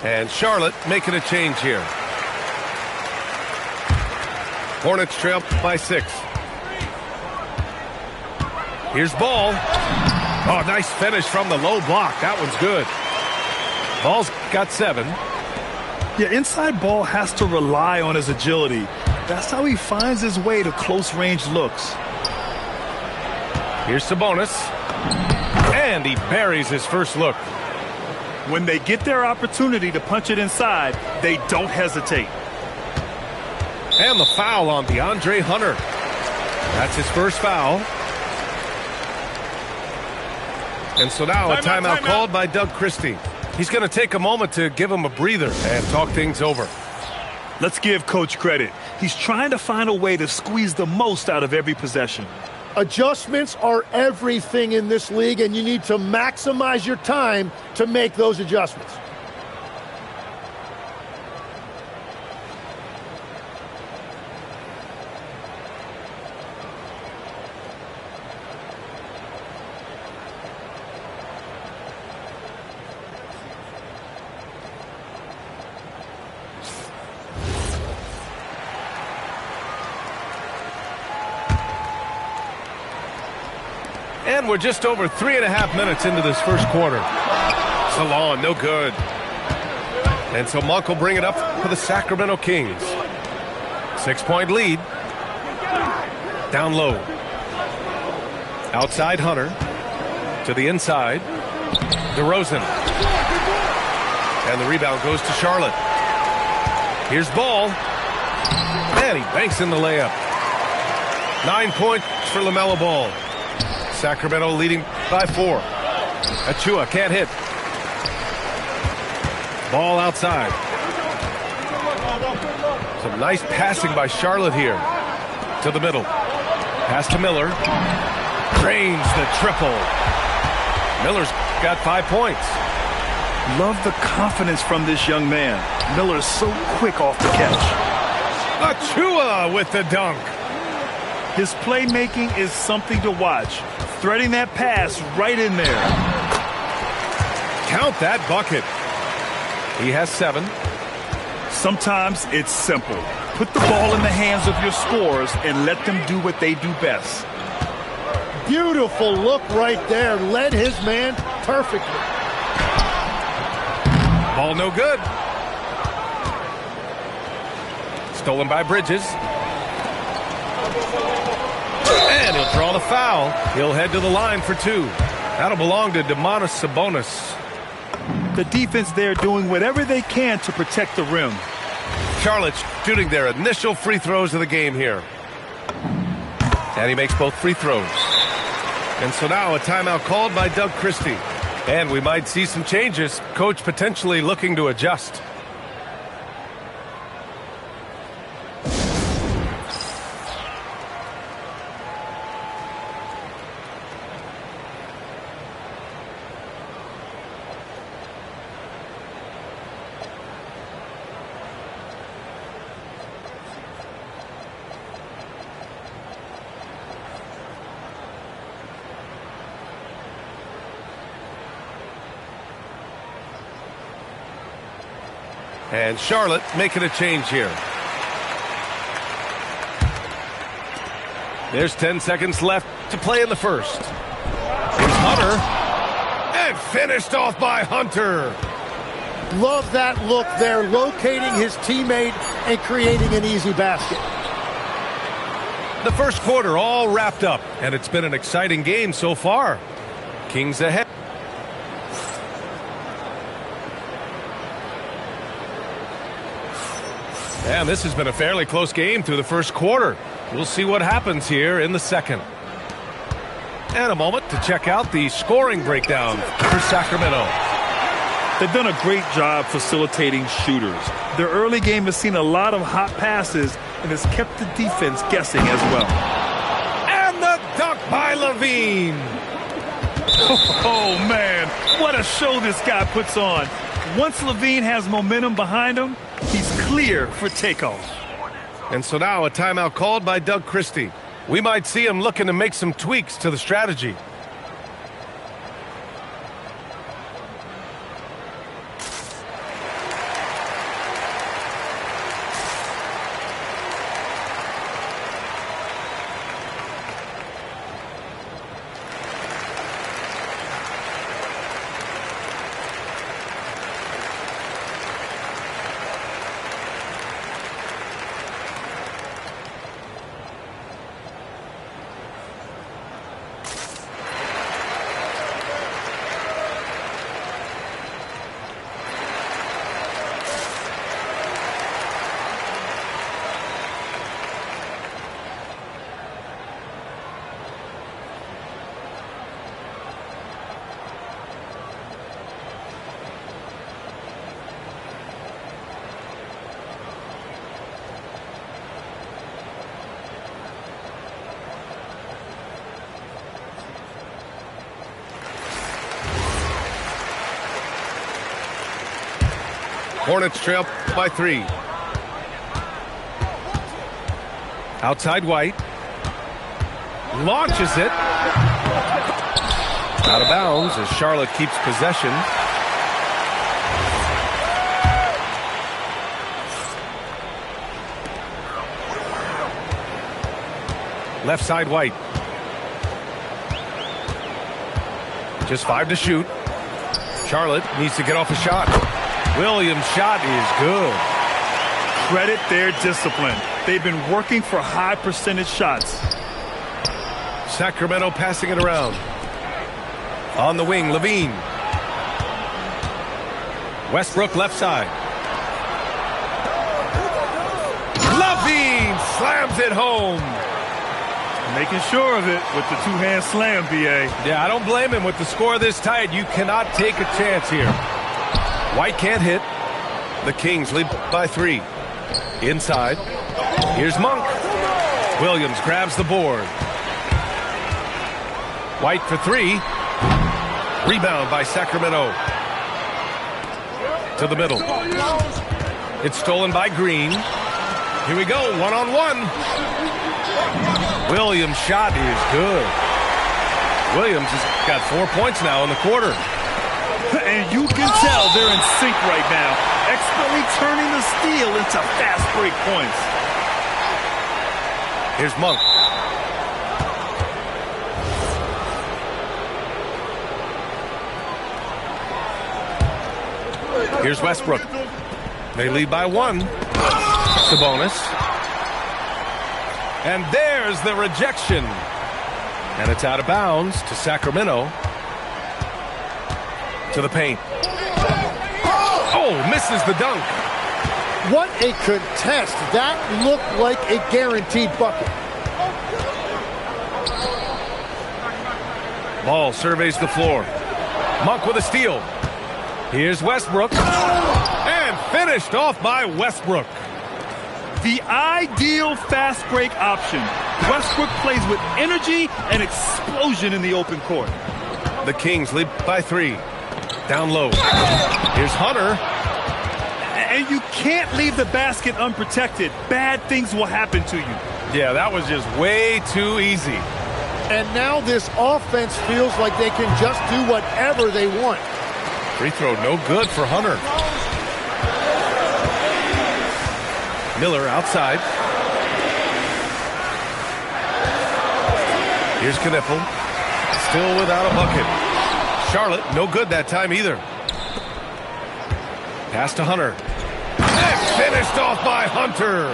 And Charlotte making a change here. Hornets trail by 6. Here's Ball. Oh, nice finish from the low block. That one's good. Ball's got 7. Yeah, inside Ball has to rely on his agility. That's how he finds his way to close-range looks. Here's Sabonis. And he buries his first look. When they get their opportunity to punch it inside, they don't hesitate. And the foul on DeAndre Hunter. That's his first foul. And so now a timeout called by Doug Christie. He's going to take a moment to give him a breather and talk things over. Let's give Coach credit. He's trying to find a way to squeeze the most out of every possession. Adjustments are everything in this league, and you need to maximize your time to make those adjustments. And we're just over 3.5 minutes into this first quarter. Salon, no good. And so Monk will bring it up for the Sacramento Kings. 6-point lead. Down low. Outside Hunter. To the inside. DeRozan. And the rebound goes to Charlotte. Here's Ball. And he banks in the layup. 9 points for LaMelo Ball. Sacramento leading by 4. Achua can't hit. Ball outside. Some nice passing by Charlotte here. To the middle. Pass to Miller. Drains the triple. Miller's got 5 points. Love the confidence from this young man. Miller's so quick off the catch. Achua with the dunk. His playmaking is something to watch. Threading that pass right in there. Count that bucket. He has 7. Sometimes it's simple. Put the ball in the hands of your scorers and let them do what they do best. Beautiful look right there. Led his man perfectly. Ball no good. Stolen by Bridges. And he'll draw the foul. He'll head to the line for 2. That'll belong to Domantas Sabonis. The defense there doing whatever they can to protect the rim. Charlotte's shooting their initial free throws of the game here. And he makes both free throws. And so now a timeout called by Doug Christie. And we might see some changes. Coach potentially looking to adjust. And Charlotte making a change here. There's 10 seconds left to play in the first. Here's Hunter. And finished off by Hunter. Love that look there, locating his teammate and creating an easy basket. The first quarter all wrapped up, and it's been an exciting game so far. Kings ahead. And this has been a fairly close game through the first quarter. We'll see what happens here in the second. And a moment to check out the scoring breakdown for Sacramento. They've done a great job facilitating shooters. Their early game has seen a lot of hot passes and has kept the defense guessing as well. And the dunk by Levine. Oh, man, what a show this guy puts on. Once Levine has momentum behind him, he's clear for takeoff. And so now a timeout called by Doug Christie. We might see him looking to make some tweaks to the strategy. Hornets trail by 3. Outside White. Launches it. Out of bounds as Charlotte keeps possession. Left side White. Just 5 to shoot. Charlotte needs to get off a shot. Williams' shot is good. Credit their discipline. They've been working for high percentage shots. Sacramento passing it around. On the wing, Levine. Westbrook left side. Levine slams it home. Making sure of it with the two-hand slam, B.A. Yeah, I don't blame him with the score this tight. You cannot take a chance here. White can't hit. The Kings lead by 3. Inside. Here's Monk. Williams grabs the board. White for 3. Rebound by Sacramento. To the middle. It's stolen by Green. Here we go, one-on-one. Williams' shot is good. Williams has got 4 points now in the quarter. And you can tell they're in sync right now, expertly turning the steal into fast break points. Here's Monk. Here's Westbrook. They lead by 1. Sabonis. And there's the rejection. And it's out of bounds to Sacramento. To the paint. Oh, misses the dunk. What a contest. That looked like a guaranteed bucket. Ball surveys the floor. Monk with a steal. Here's Westbrook. And finished off by Westbrook. The ideal fast break option. Westbrook plays with energy and explosion in the open court. The Kings lead by 3. Down low. Here's Hunter. And you can't leave the basket unprotected. Bad things will happen to you. Yeah, that was just way too easy. And now this offense feels like they can just do whatever they want. Free throw no good for Hunter. Miller outside. Here's Kniffel. Still without a bucket. Charlotte, no good that time either. Pass to Hunter. And finished off by Hunter.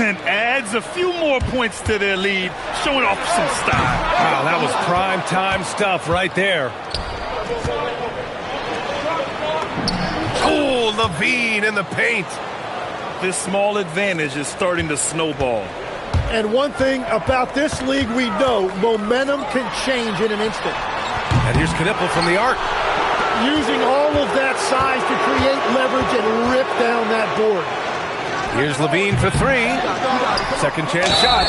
And adds a few more points to their lead, showing off some style. Wow, that was prime time stuff right there. Oh, Levine in the paint. This small advantage is starting to snowball. And one thing about this league we know, momentum can change in an instant. And here's Kniffel from the arc. Using all of that size to create leverage and rip down that board. Here's Levine for 3. Second chance shot.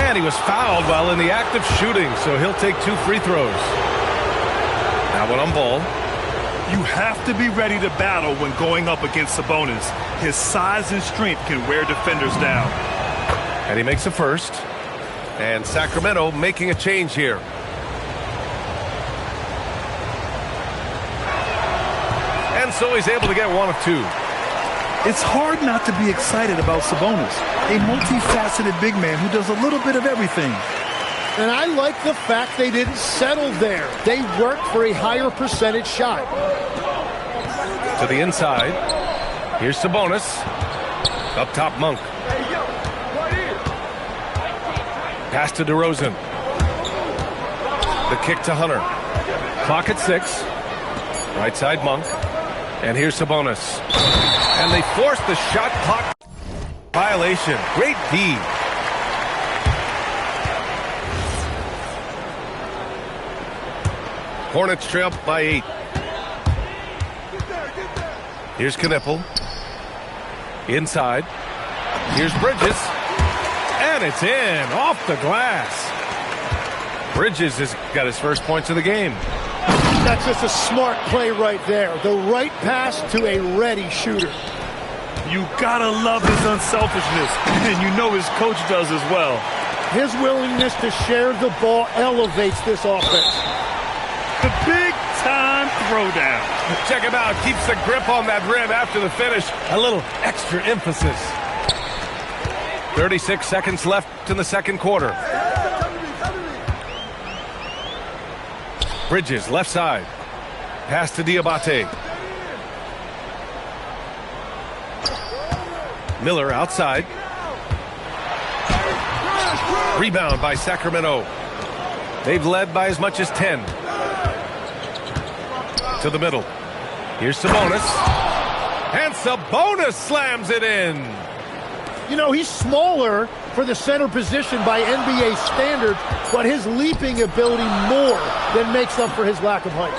And he was fouled while in the act of shooting, so he'll take 2 free throws. Now one on ball. You have to be ready to battle when going up against Sabonis. His size and strength can wear defenders down. And he makes a first. And Sacramento making a change here. And so he's able to get 1 of 2. It's hard not to be excited about Sabonis, a multifaceted big man who does a little bit of everything. And I like the fact they didn't settle there. They worked for a higher percentage shot. To the inside. Here's Sabonis. Up top, Monk. Pass to DeRozan. The kick to Hunter. Clock at 6. Right side, Monk. And here's Sabonis. And they force the shot clock violation. Great D. Hornets trail by 8. Here's Kniffel. Inside. Here's Bridges. And it's in. Off the glass. Bridges has got his first points of the game. That's just a smart play right there. The right pass to a ready shooter. You gotta love his unselfishness, and you know his coach does as well. His willingness to share the ball elevates this offense. The big-time throwdown. Check him out. Keeps the grip on that rim after the finish. A little extra emphasis. 36 seconds left in the second quarter. Bridges, left side. Pass to Diabate. Miller outside. Rebound by Sacramento. They've led by as much as 10. To the middle. Here's Sabonis. And Sabonis slams it in. You know, he's smaller for the center position by NBA standards, but his leaping ability more than makes up for his lack of height.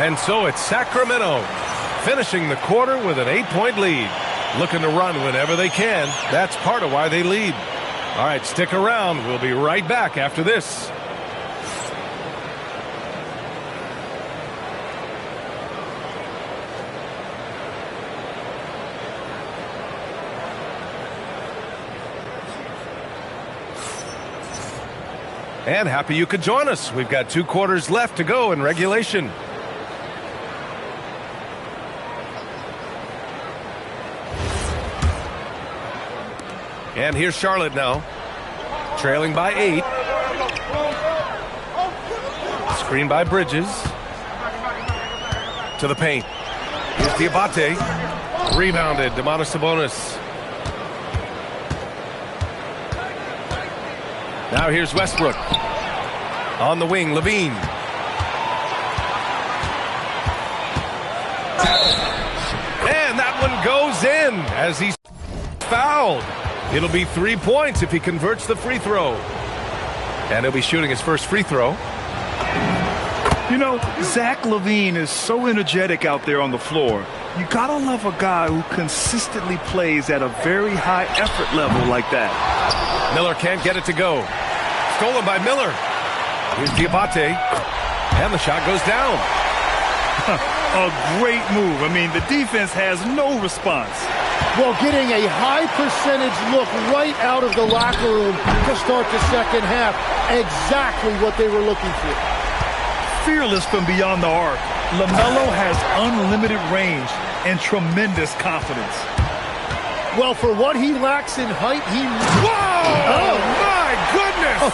And so it's Sacramento finishing the quarter with an 8-point lead. Looking to run whenever they can. That's part of why they lead. All right, stick around. We'll be right back after this. And happy you could join us. We've got 2 quarters left to go in regulation. And here's Charlotte now, trailing by 8. Screen by Bridges. To the paint. Here's Diabate. Rebounded, Domantas Sabonis. Now here's Westbrook. On the wing, Levine. And that one goes in as he's fouled. It'll be 3 points if he converts the free throw. And he'll be shooting his first free throw. You know, Zach LaVine is so energetic out there on the floor. You gotta love a guy who consistently plays at a very high effort level like that. Miller can't get it to go. Stolen by Miller. Here's Diabate. And the shot goes down. A great move. I mean, the defense has no response. Well, getting a high percentage look right out of the locker room to start the second half. Exactly what they were looking for. Fearless from beyond the arc, LaMelo has unlimited range and tremendous confidence. Well, for what he lacks in height, he... Whoa! Oh, my goodness!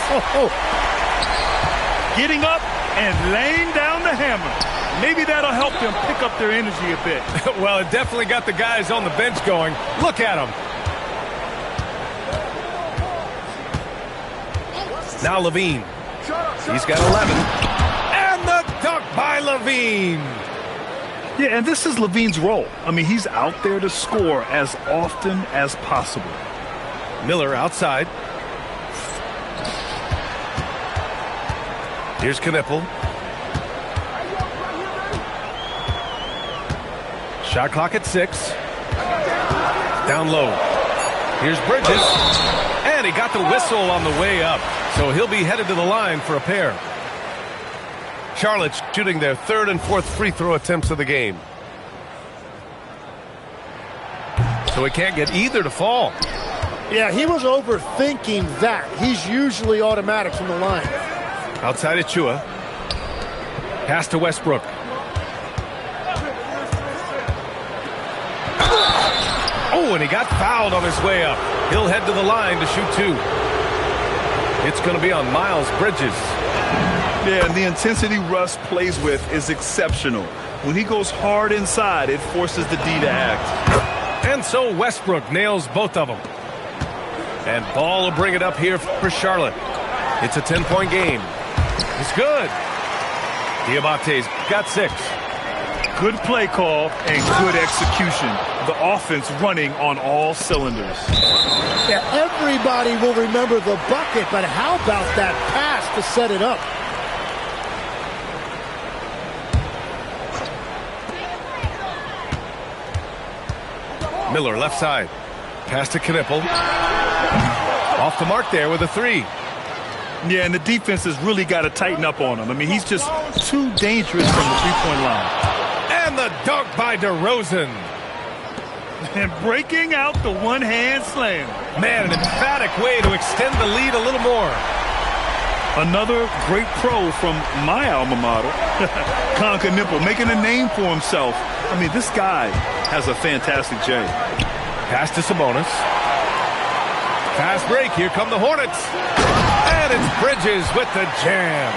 Getting up and laying down the hammer. Maybe that'll help them pick up their energy a bit. Well, it definitely got the guys on the bench going. Look at them. Now Levine. He's got 11. And the dunk by Levine. Yeah, and this is Levine's role. I mean, he's out there to score as often as possible. Miller outside. Here's Knippel. Shot clock at 6. Down low. Here's Bridges. And he got the whistle on the way up. So he'll be headed to the line for a pair. Charlotte's shooting their 3rd and 4th free throw attempts of the game. So he can't get either to fall. Yeah, he was overthinking that. He's usually automatic from the line. Outside Achua. Pass to Westbrook. Oh, and he got fouled on his way up. He'll head to the line to shoot 2. It's going to be on Miles Bridges. Yeah, and the intensity Russ plays with is exceptional. When he goes hard inside, it forces the D to act. And so Westbrook nails both of them. And Ball will bring it up here for Charlotte. It's a 10-point game. It's good. Diabate's got 6. Good play call and good execution. The offense running on all cylinders. Yeah, everybody will remember the bucket, but how about that pass to set it up? Miller left side. Pass to Knippel. Off the mark there with a 3. Yeah, and the defense has really got to tighten up on him. I mean, he's just too dangerous from the three-point line. And the dunk by DeRozan. And breaking out the one-hand slam. Man, an emphatic way to extend the lead a little more. Another great pro from my alma mater, Conker Nipple, making a name for himself. I mean, this guy has a fantastic J. Pass to Sabonis. Fast break. Here come the Hornets. And it's Bridges with the jam.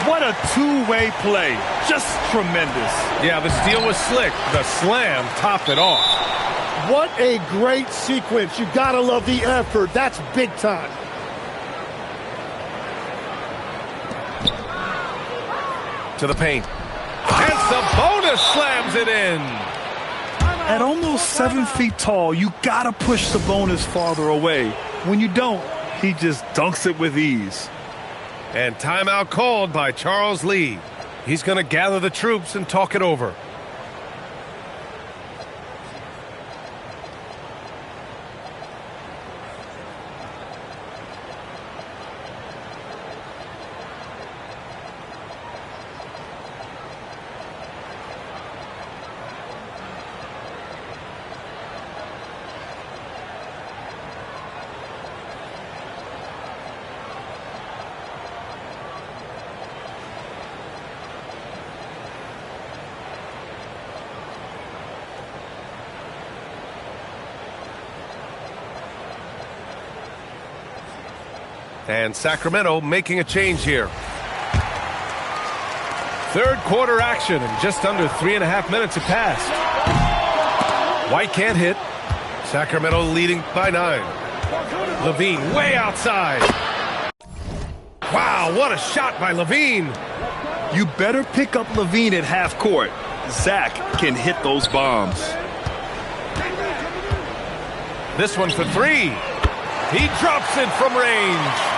What a two-way play. Just tremendous. Yeah, the steal was slick. The slam topped it off. What a great sequence. You gotta love the effort. That's big time. To the paint. And Sabonis slams it in. At almost 7 feet tall, you gotta push Sabonis farther away. When you don't, he just dunks it with ease. And timeout called by Charles Lee. He's going to gather the troops and talk it over. And Sacramento making a change here. Third quarter action, and just under 3.5 minutes have passed. White can't hit. Sacramento leading by 9. LaVine way outside. Wow, what a shot by LaVine. You better pick up LaVine at half court. Zach can hit those bombs. This one for 3. He drops it from range.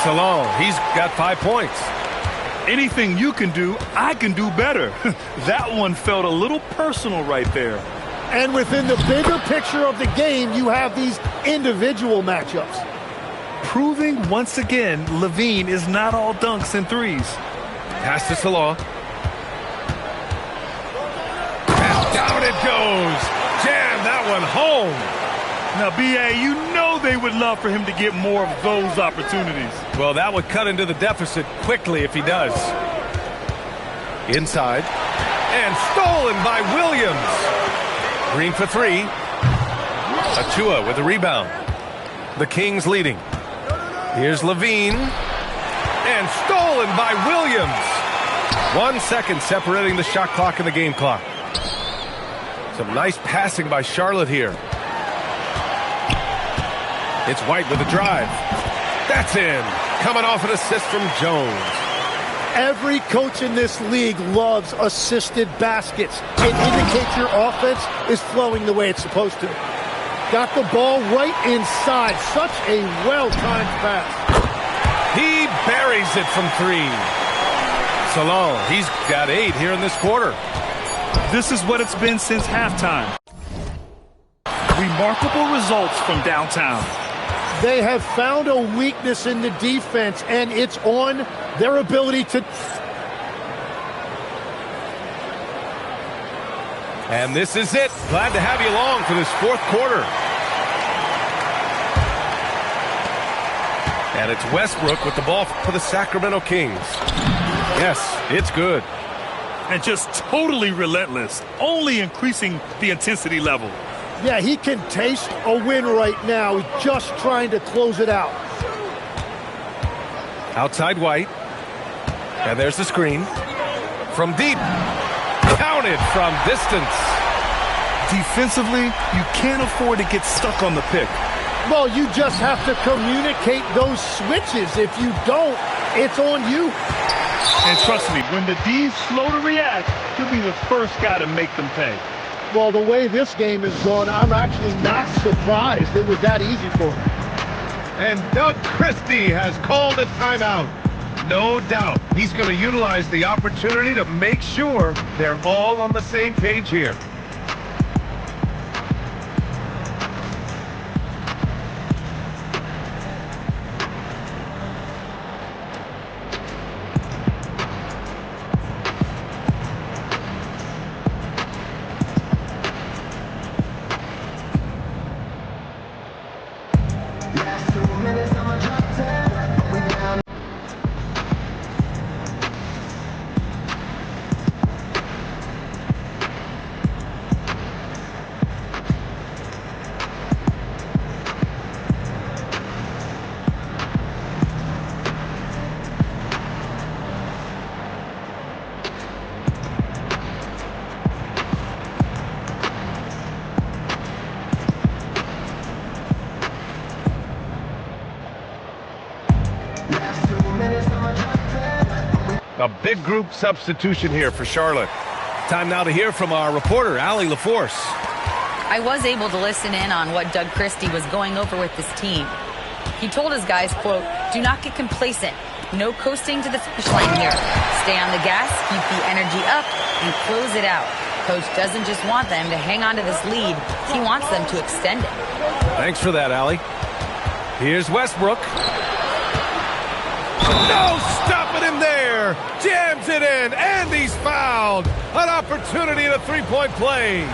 Salon, he's got 5 points. Anything you can do, I can do better. That one felt a little personal right there. And within the bigger picture of the game, you have these individual matchups. Proving once again, LaVine is not all dunks and threes. Pass to Salon. And down it goes. Jam that one home. Now, B.A., you know they would love for him to get more of those opportunities. Well, that would cut into the deficit quickly if he does. Inside. And stolen by Williams. Green for 3. Achua with a rebound. The Kings leading. Here's LaVine. And stolen by Williams. 1 second separating the shot clock and the game clock. Some nice passing by Charlotte here. It's White with a drive. That's in. Coming off an assist from Jones. Every coach in this league loves assisted baskets. It indicates your offense is flowing the way it's supposed to. Got the ball right inside. Such a well-timed pass. He buries it from 3. Salon, he's got 8 here in this quarter. This is what it's been since halftime. Remarkable results from downtown. They have found a weakness in the defense, and it's on their ability to... And this is it. Glad to have you along for this fourth quarter. And it's Westbrook with the ball for the Sacramento Kings. Yes, it's good. And just totally relentless, only increasing the intensity level. Yeah, he can taste a win right now. He's just trying to close it out. Outside White. And there's the screen. From deep. Counted from distance. Defensively, you can't afford to get stuck on the pick. Well, you just have to communicate those switches. If you don't, it's on you. And trust me, when the D's slow to react, he'll be the first guy to make them pay. Well, the way this game is going, I'm actually not surprised it was that easy for him. And Doug Christie has called a timeout. No doubt he's going to utilize the opportunity to make sure they're all on the same page here. A big group substitution here for Charlotte. Time now to hear from our reporter, Allie LaForce. I was able to listen in on what Doug Christie was going over with this team. He told his guys, quote, "Do not get complacent. No coasting to the finish line here. Stay on the gas, keep the energy up, and close it out." Coach doesn't just want them to hang on to this lead. He wants them to extend it. Thanks for that, Allie. Here's Westbrook. No stopping him there. Jams it in, and he's fouled. An opportunity in a three-point play.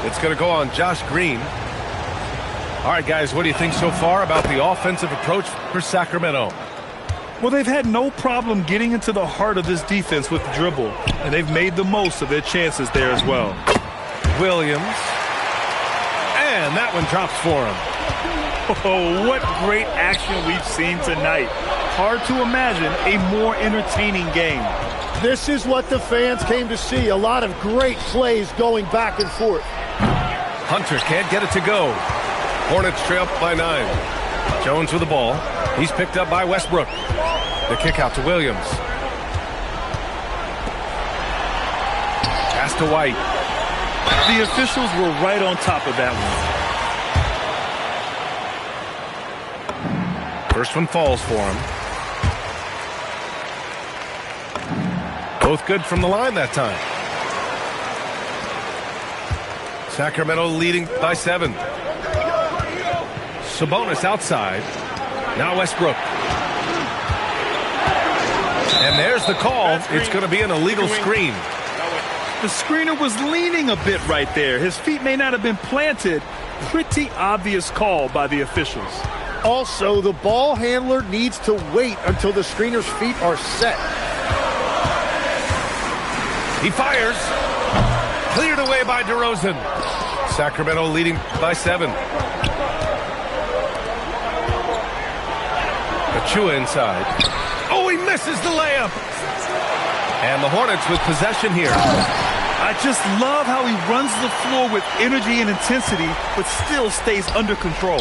It's going to go on Josh Green. All right, guys, what do you think so far about the offensive approach for Sacramento? Well, they've had no problem getting into the heart of this defense with the dribble, and they've made the most of their chances there as well. Williams. And that one drops for him. Oh, what great action we've seen tonight. Hard to imagine a more entertaining game. This is what the fans came to see. A lot of great plays going back and forth. Hunter can't get it to go. Hornets trail by 9. Jones with the ball. He's picked up by Westbrook. The kick out to Williams. Pass to White. The officials were right on top of that one. First one falls for him. Both good from the line that time. Sacramento leading by 7. Sabonis outside. Now Westbrook. And there's the call. It's going to be an illegal screen. The screener was leaning a bit right there. His feet may not have been planted. Pretty obvious call by the officials. Also, the ball handler needs to wait until the screener's feet are set. He fires. Cleared away by DeRozan. Sacramento leading by 7. Achua inside. Oh, he misses the layup. And the Hornets with possession here. I just love how he runs the floor with energy and intensity, but still stays under control.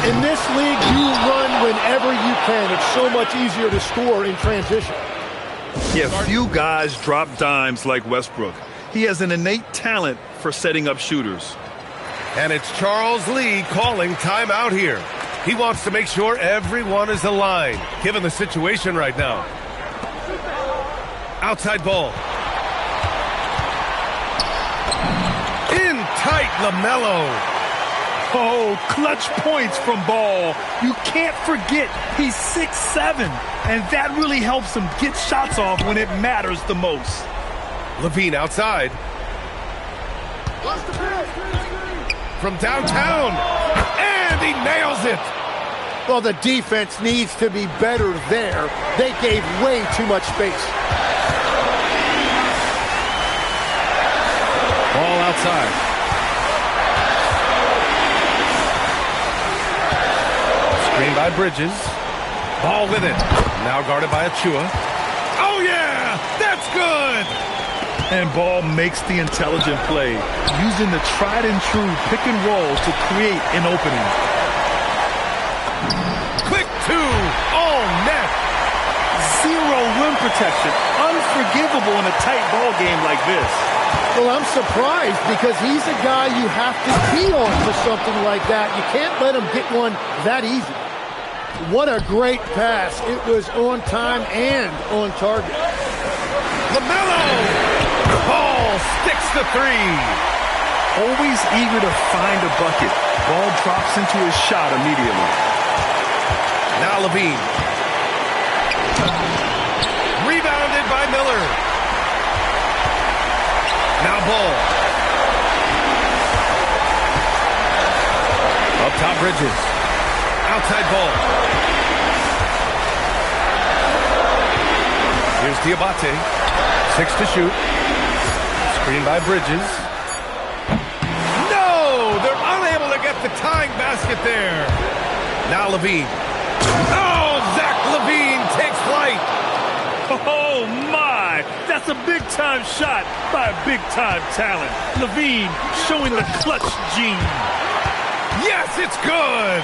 In this league, you run whenever you can. It's so much easier to score in transition. Yeah, few guys drop dimes like Westbrook. He has an innate talent for setting up shooters. And it's Charles Lee calling timeout here. He wants to make sure everyone is aligned, given the situation right now. Outside ball. In tight, LaMelo. Oh, clutch points from Ball. You can't forget he's 6'7", and that really helps him get shots off when it matters the most. Levine outside. From downtown. And he nails it. Well, the defense needs to be better there. They gave way too much space. Ball outside. Screen by Bridges. Ball with it. Now guarded by Achua. Oh, yeah! That's good! And Ball makes the intelligent play, using the tried-and-true pick and roll to create an opening. Quick two! Oh, net! Zero rim protection. Unforgivable in a tight ball game like this. Well, I'm surprised because he's a guy you have to key on for something like that. You can't let him get one that easy. What a great pass. It was on time and on target. LaMelo! Ball sticks the 3. Always eager to find a bucket. Ball drops into his shot immediately. Now Levine. Rebounded by Miller. Now Ball. Up top Bridges. outside ball. Here's Diabate. 6 to shoot. Screen by Bridges. No! They're unable to get the tying basket there. Now Levine. Oh, Zach Levine takes flight. Oh, my! That's a big-time shot by a big-time talent. Levine showing the clutch gene. Yes, it's good!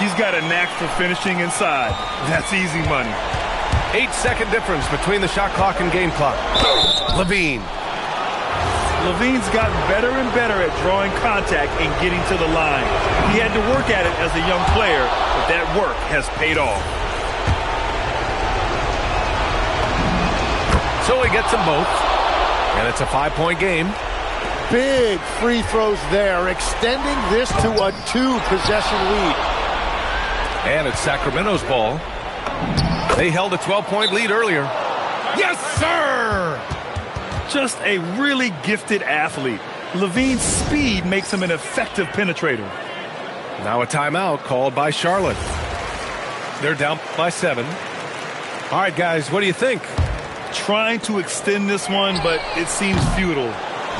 He's got a knack for finishing inside. That's easy money. 8-second difference between the shot clock and game clock. Levine. Levine's gotten better and better at drawing contact and getting to the line. He had to work at it as a young player, but that work has paid off. So he gets them both, and it's a 5-point game. Big free throws there, extending this to a 2-possession lead. And it's Sacramento's ball. They held a 12-point lead earlier. Yes, sir! Just a really gifted athlete. Levine's speed makes him an effective penetrator. Now a timeout called by Charlotte. They're down by 7. All right, guys, what do you think? Trying to extend this one, but it seems futile.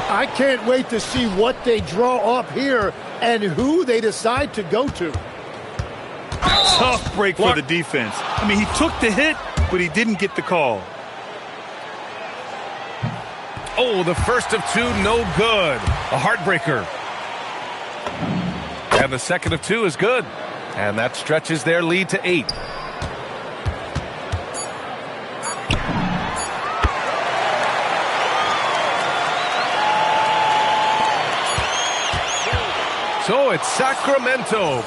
I can't wait to see what they draw up here and who they decide to go to. Tough break for the defense. I mean, he took the hit, but he didn't get the call. Oh, the first of 2, no good. A heartbreaker. And the second of 2 is good. And that stretches their lead to 8. So it's Sacramento